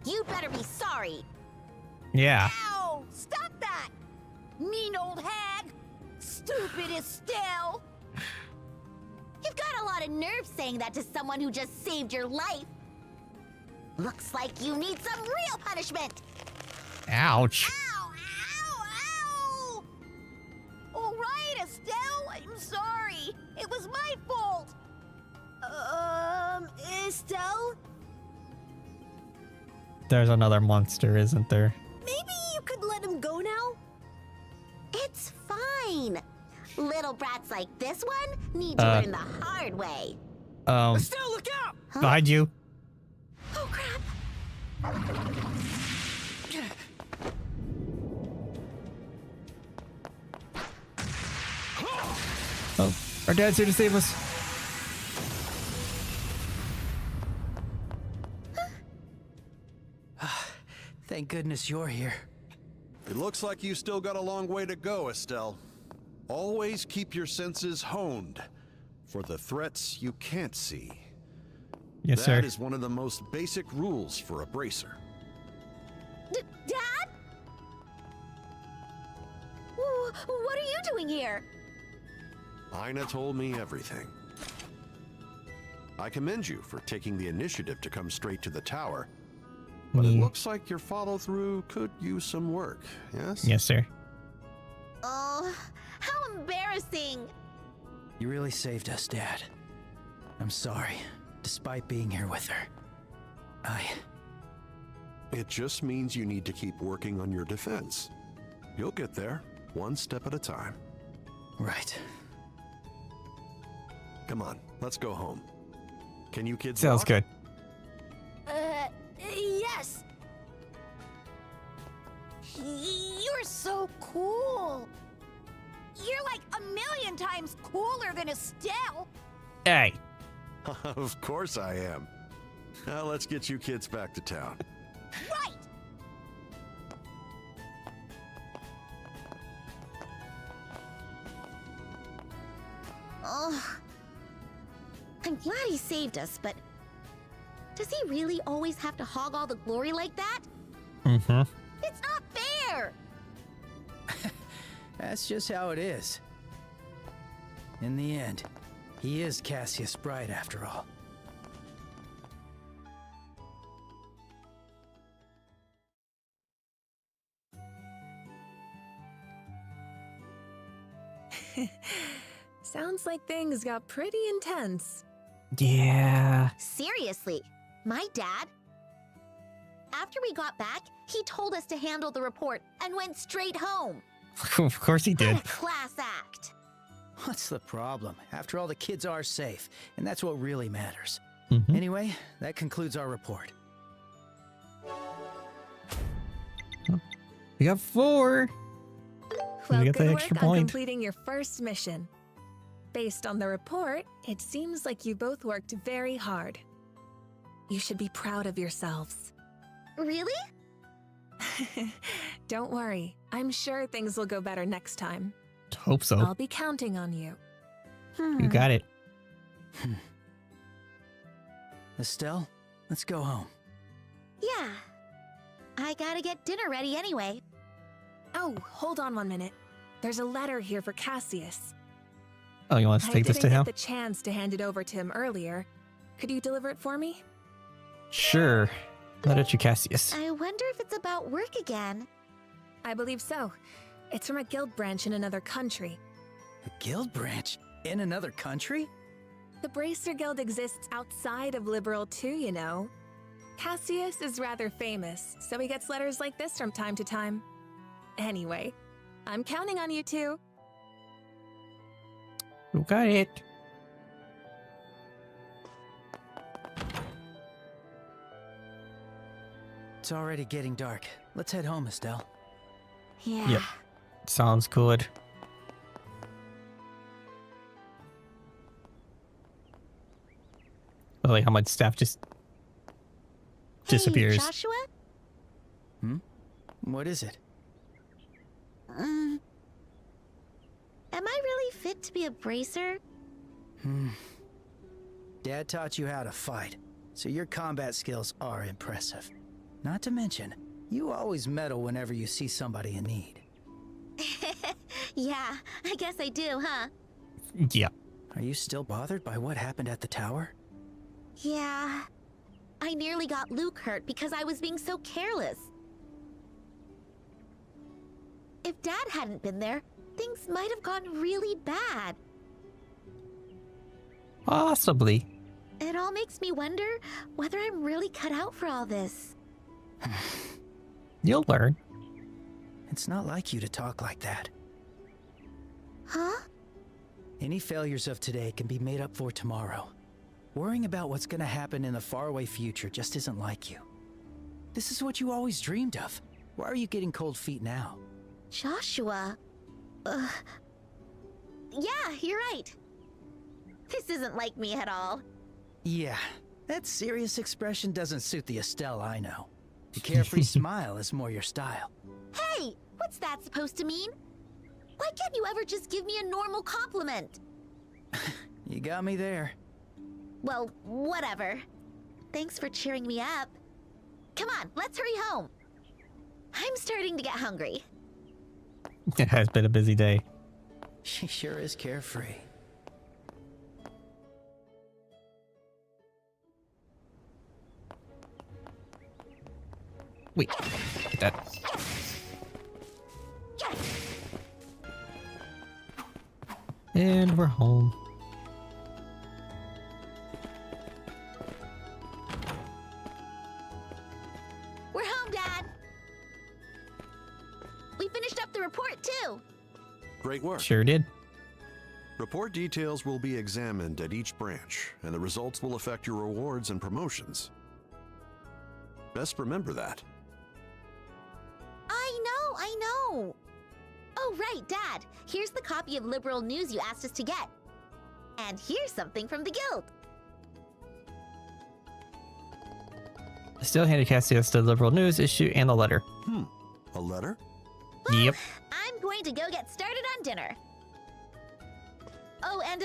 You better be sorry. Yeah. Ow! Stop that! Mean old hag! Stupid Estelle! You've got a lot of nerve saying that to someone who just saved your life. Looks like you need some real punishment! Ouch. Ow! Ow! Ow! All right, Estelle, I'm sorry. It was my fault. Estelle? There's another monster, isn't there? Maybe you could let him go now? It's fine. Little brats like this one need to learn the hard way. Estelle, look out! Behind you. Oh, crap. Oh, our dad's here to save us. Thank goodness you're here. It looks like you still got a long way to go, Estelle. Always keep your senses honed for the threats you can't see. Yes, sir. That is one of the most basic rules for a bracer. Dad? What are you doing here? Ina told me everything. I commend you for taking the initiative to come straight to the tower. But it Yeah. looks like your follow-through could use some work, yes? Yes, sir. Oh, how embarrassing! You really saved us, Dad. I'm sorry, despite being here with her. It just means you need to keep working on your defense. You'll get there, one step at a time. Right. Come on, let's go home. Can you kids Sounds walk? good. Yes! You're so cool! You're like a million times cooler than Estelle! Hey. Of course I am. Now let's get you kids back to town. Right! Oh, I'm glad he saved us, but does he really always have to hog all the glory like that? Mm-hmm. It's not fair! That's just how it is. In the end, he is Cassius Bright after all. Sounds like things got pretty intense. Yeah. Seriously, my dad? After we got back, he told us to handle the report and went straight home. Of course he did. What a class act. What's the problem? After all, the kids are safe, and that's what really matters. Mhm. Anyway, that concludes our report. We got 4. Well, get good that work extra on point. completing your first mission. Based on the report, it seems like you both worked very hard. You should be proud of yourselves. Really? Don't worry, I'm sure things will go better next time. Hope so. I'll be counting on you. You got it. Estelle, let's go home. Yeah. I gotta get dinner ready anyway. Oh, hold on 1 minute. There's a letter here for Cassius. Oh, you want us to take this to I him? didn't get the chance to hand it over to him earlier. Could you deliver it for me? Sure. Let it you, Cassius. I wonder if it's about work again. I believe so. It's from a guild branch in another country. A guild branch? In another country? The Bracer Guild exists outside of Liberal too, you know. Cassius is rather famous, so he gets letters like this from time to time. Anyway, I'm counting on you two. You got it. It's already getting dark. Let's head home, Estelle. Yeah. Yep. Sounds good. I like how much staff just disappears. Hey, Joshua? What is it? Am I really fit to be a bracer? Dad taught you how to fight, so your combat skills are impressive. Not to mention, you always meddle whenever you see somebody in need. Yeah, I guess I do, huh? Yeah. Are you still bothered by what happened at the tower? Yeah. I nearly got Luke hurt because I was being so careless. If Dad hadn't been there, things might have gone really bad. Possibly. It all makes me wonder whether I'm really cut out for all this. You'll learn. It's not like you to talk like that. Huh? Any failures of today can be made up for tomorrow. Worrying about what's gonna happen in the faraway future just isn't like you. This is what you always dreamed of. Why are you getting cold feet now? Joshua. Yeah, you're right. This isn't like me at all. Yeah, that serious expression doesn't suit the Estelle I know. The carefree smile is more your style. Hey, what's that supposed to mean? Why can't you ever just give me a normal compliment? You got me there. Well, whatever. Thanks for cheering me up. Come on, let's hurry home. I'm starting to get hungry. It has been a busy day. She sure is carefree. Wait, get that. And we're home. We're home, Dad. We finished up the report, too. Great work. Sure did. Report details will be examined at each branch, and the results will affect your rewards and promotions. Best remember that. I know. Oh, right, Dad. Here's the copy of Liberal News you asked us to get. And here's something from the Guild. Still handed Cassius the Liberal News issue and the letter. A letter? Yep. I'm going to go get started on dinner. Oh, and,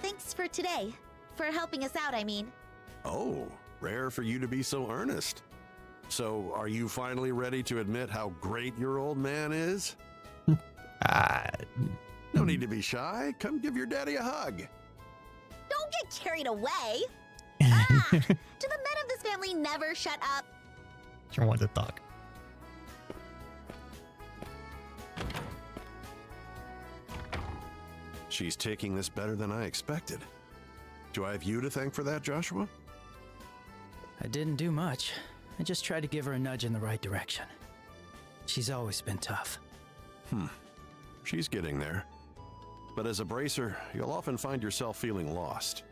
thanks for today. For helping us out, I mean. Oh, rare for you to be so earnest. So, are you finally ready to admit how great your old man is? No need to be shy. Come give your daddy a hug. Don't get carried away. Do the men of this family never shut up? Sure want to talk. She's taking this better than I expected. Do I have you to thank for that, Joshua? I didn't do much. I just tried to give her a nudge in the right direction. She's always been tough. She's getting there. But as a bracer, you'll often find yourself feeling lost.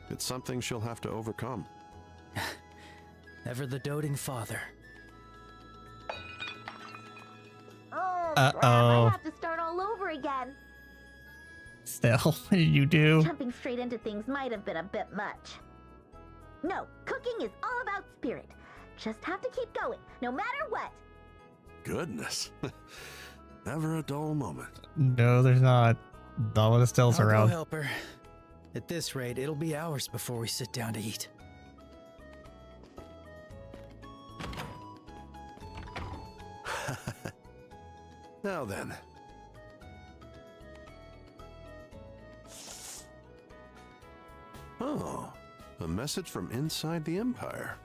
It's something she'll have to overcome. Ever the doting father. Oh, Uh-oh. I have to start all over again. Estelle, what did you do? Jumping straight into things might have been a bit much. No, cooking is all about spirit. Just have to keep going, no matter what. Goodness. Never a dull moment. No, there's not. Not when Estelle's I'll go around. help her. At this rate, it'll be hours before we sit down to eat. Now then. Oh, a message from inside the Empire.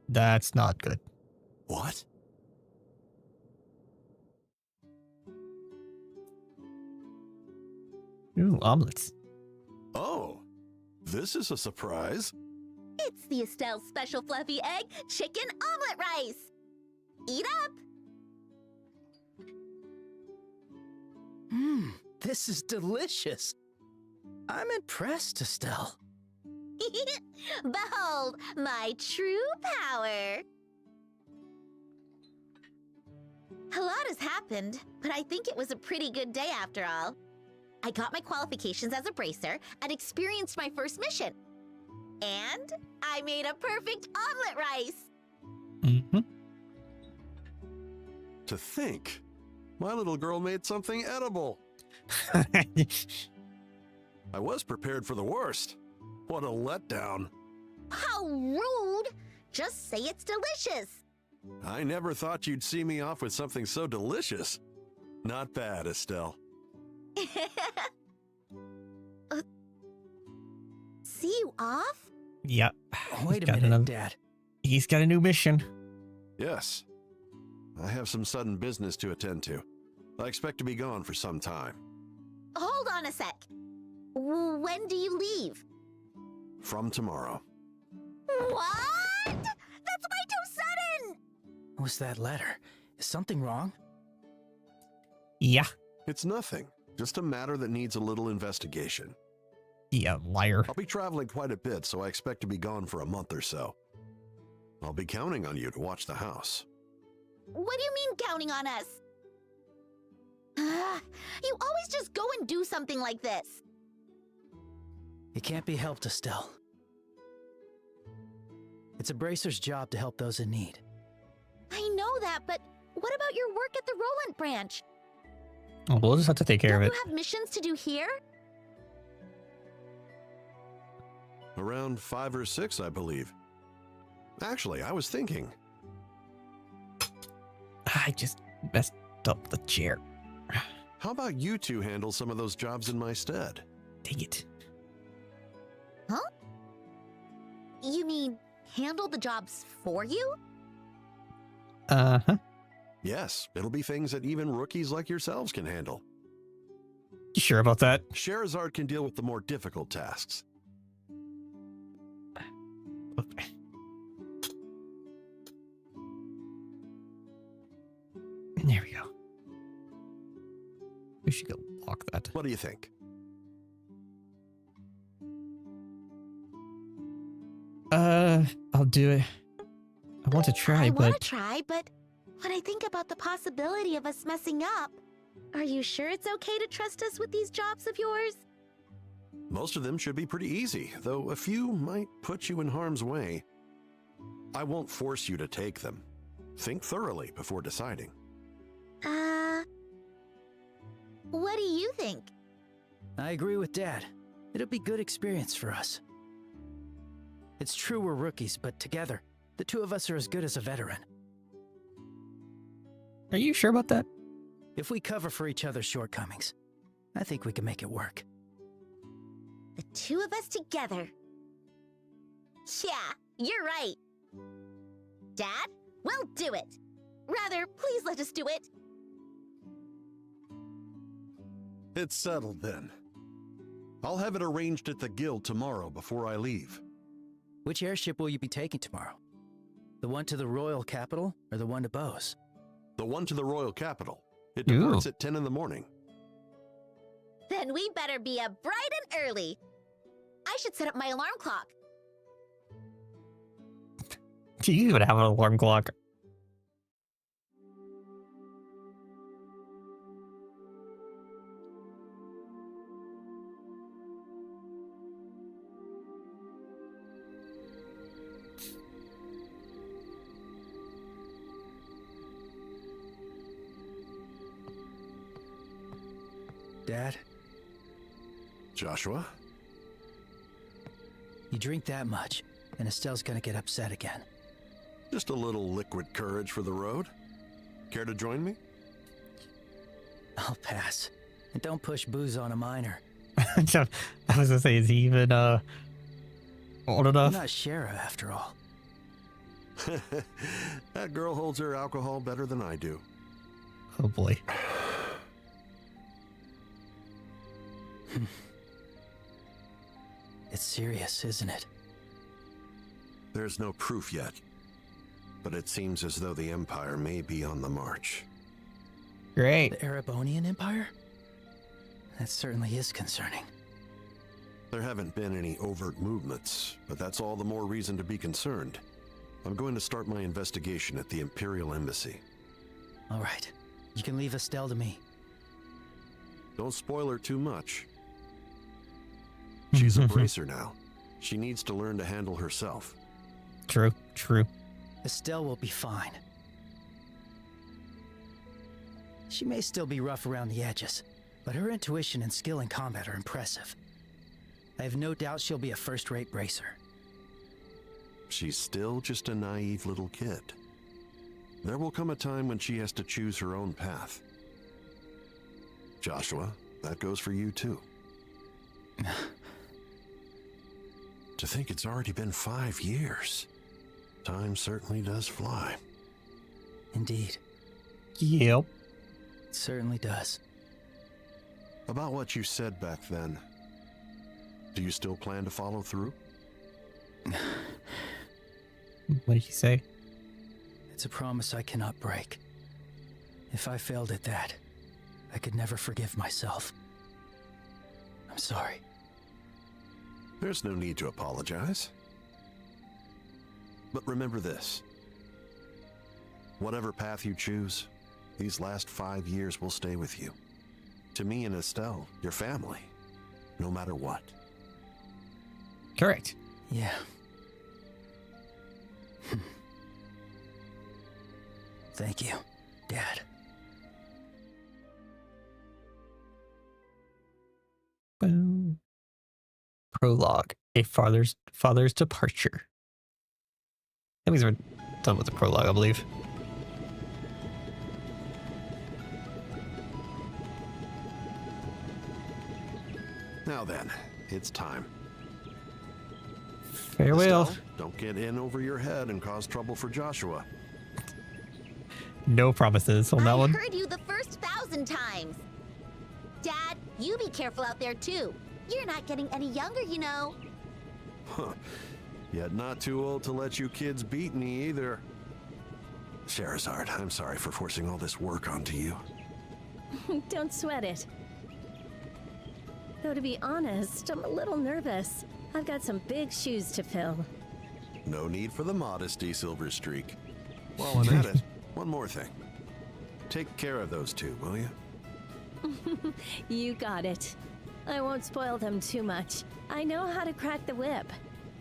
That's not good. What? Ooh, omelets. Oh, this is a surprise. It's the Estelle special fluffy egg chicken omelet rice. Eat up. This is delicious. I'm impressed, Estelle. Behold my true power. A lot has happened, but I think it was a pretty good day after all. I got my qualifications as a bracer and experienced my first mission. And I made a perfect omelet rice. Mm-hmm. To think, my little girl made something edible. I was prepared for the worst. What a letdown. How rude! Just say it's delicious. I never thought you'd see me off with something so delicious. Not bad, Estelle. See you off? Yep. Wait a got minute, another- Dad. He's got a new mission. Yes. I have some sudden business to attend to. I expect to be gone for some time. Hold on a sec. When do you leave? From tomorrow. What? That's way too sudden! What's that letter? Is something wrong? Yeah. It's nothing. Just a matter that needs a little investigation. Yeah, liar. I'll be traveling quite a bit, so I expect to be gone for a month or so. I'll be counting on you to watch the house. What do you mean counting on us? You always just go and do something like this. It can't be helped, Estelle. It's a bracer's job to help those in need. I know that, but what about your work at the Roland branch? Oh, we'll just have to take care Don't of it. you have missions to do here? Around 5 or 6, I believe. Actually, I was thinking. I just messed up the chair. How about you two handle some of those jobs in my stead? Dang it. You mean handle the jobs for you? Uh-huh. Yes, it'll be things that even rookies like yourselves can handle. You sure about that? Sherazard can deal with the more difficult tasks. Okay. There we go. We should go lock that. What do you think? I'll do it. I want to try, I want but to try, but when I think about the possibility of us messing up, are you sure it's okay to trust us with these jobs of yours? Most of them should be pretty easy, though a few might put you in harm's way. I won't force you to take them. Think thoroughly before deciding. What do you think? I agree with Dad. It'll be good experience for us. It's true we're rookies, but together, the two of us are as good as a veteran. are you sure about that? If we cover for each other's shortcomings, I think we can make it work. The two of us together. Yeah, you're right. Dad, we'll do it. Rather, please let us do it. It's settled then. I'll have it arranged at the guild tomorrow before I leave. Which airship will you be taking tomorrow? The one to the royal capital or the one to Bose? The one to the royal capital. It Ooh. departs at 10 in the morning. Then we better be up bright and early. I should set up my alarm clock. Do you even have an alarm clock? Dad, Joshua? you drink that much, and Estelle's gonna get upset again. Just a little liquid courage for the road. Care to join me? I'll pass. And don't push booze on a minor. I was gonna say, is he even old I'm enough? not Shara, after all. That girl holds her alcohol better than I do. Oh boy. It's serious, isn't it? There's no proof yet, but it seems as though the Empire may be on the march. Great. The Erebonian Empire? That certainly is concerning. There haven't been any overt movements, but that's all the more reason to be concerned. I'm going to start my investigation at the Imperial Embassy. All right. You can leave Estelle to me. Don't spoil her too much. She's a bracer now. She needs to learn to handle herself. True, true. Estelle will be fine. She may still be rough around the edges, but her intuition and skill in combat are impressive. I have no doubt she'll be a first-rate bracer. She's still just a naive little kid. There will come a time when she has to choose her own path. Joshua, that goes for you too. To think it's already been 5 years. Time certainly does fly. Indeed, Yep. it certainly does. About what you said back then, do you still plan to follow through? What did he say? It's a promise I cannot break. If I failed at that, I could never forgive myself. I'm sorry. There's no need to apologize. But remember this. Whatever path you choose, these last 5 years will stay with you. To me and Estelle, your family, no matter what. Correct. Yeah. Thank you, Dad. Boom. Prologue. A father's departure. That means we're done with the prologue, I believe. Now then, it's time. Farewell. Estelle, don't get in over your head and cause trouble for Joshua. No promises on that I one. heard you the first 1,000 times. Dad, you be careful out there too. You're not getting any younger, you know. Huh. Yet not too old to let you kids beat me either. Sherazard, I'm sorry for forcing all this work onto you. Don't sweat it. Though to be honest, I'm a little nervous. I've got some big shoes to fill. No need for the modesty, Silver Streak. While I'm at it, one more thing. Take care of those two, will you? You got it. I won't spoil them too much. I know how to crack the whip.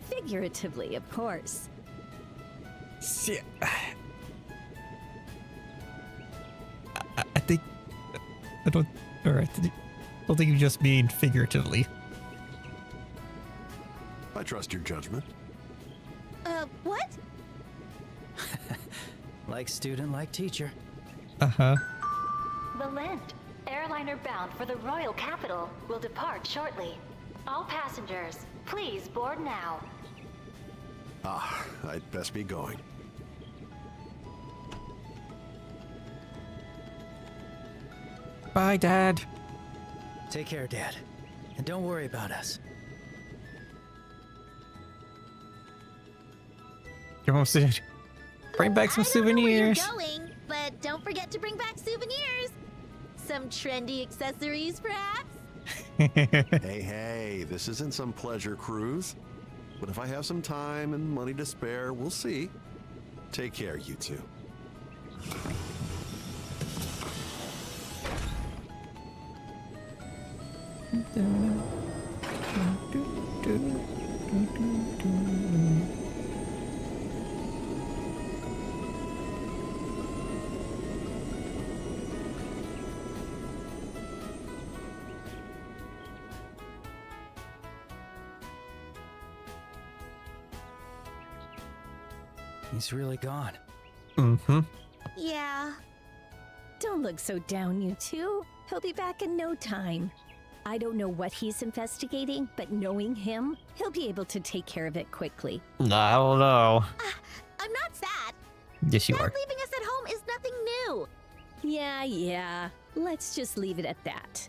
Figuratively, of course. See, I think I don't. Or I don't think you just mean figuratively. I trust your judgment. What? Like student, like teacher. Uh-huh. The Lind, airliner bound for the royal capital, will depart shortly. All passengers, please board now. Ah, I'd best be going. Bye, Dad. Take care, Dad. And don't worry about us. Your mom said, bring back some souvenirs. I don't know where you're going, but don't forget to bring back souvenirs. Some trendy accessories, perhaps? Hey, this isn't some pleasure cruise. But if I have some time and money to spare, we'll see. Take care, you two. He's really gone. Mm-hmm. Yeah. Don't look so down, you two. He'll be back in no time. I don't know what he's investigating, but knowing him, he'll be able to take care of it quickly. I don't know. I'm not sad. Yes, you Dad are. leaving us at home is nothing new. Yeah. Let's just leave it at that.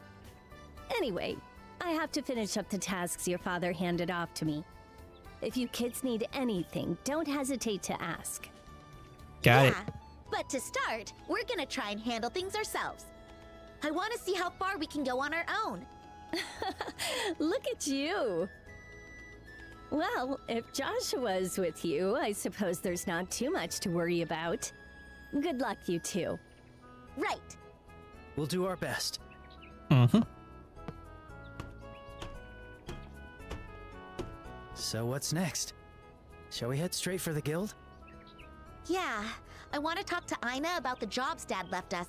Anyway, I have to finish up the tasks your father handed off to me. If you kids need anything, don't hesitate to ask. Got it. But to start, we're gonna try and handle things ourselves. I want to see how far we can go on our own. Look at you. Well, if Joshua's with you, I suppose there's not too much to worry about. Good luck, you two. Right. We'll do our best. Mm-hmm. So what's next? Shall we head straight for the guild? Yeah, I want to talk to Ina about the jobs Dad left us.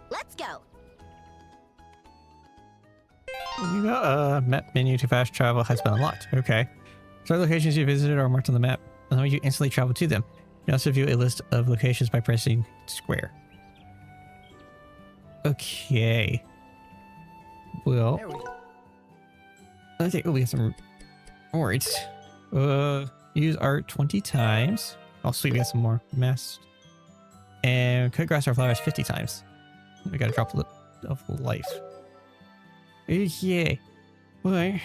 Let's go. You got map menu to fast travel has been unlocked. Okay. So locations you visited are marked on the map. Allow you instantly travel to them. You can also view a list of locations by pressing square. Okay. Well, There we go. I think we got some rewards. Use art 20 times. Oh, sweet, we got some more mast. And cut grass or flowers 50 times. We got a drop of life. Okay. Well,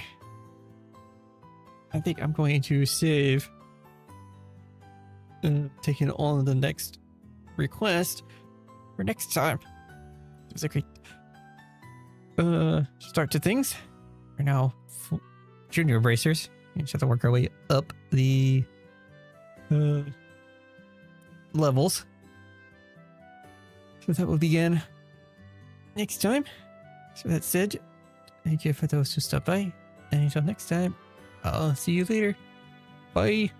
I think I'm going to save taking on the next request for next time. It was a great start to things. We're now junior bracers. We just have to work our way up the levels. So that will begin next time. So that said, thank you for those who stopped by. And until next time, I'll see you later. Bye.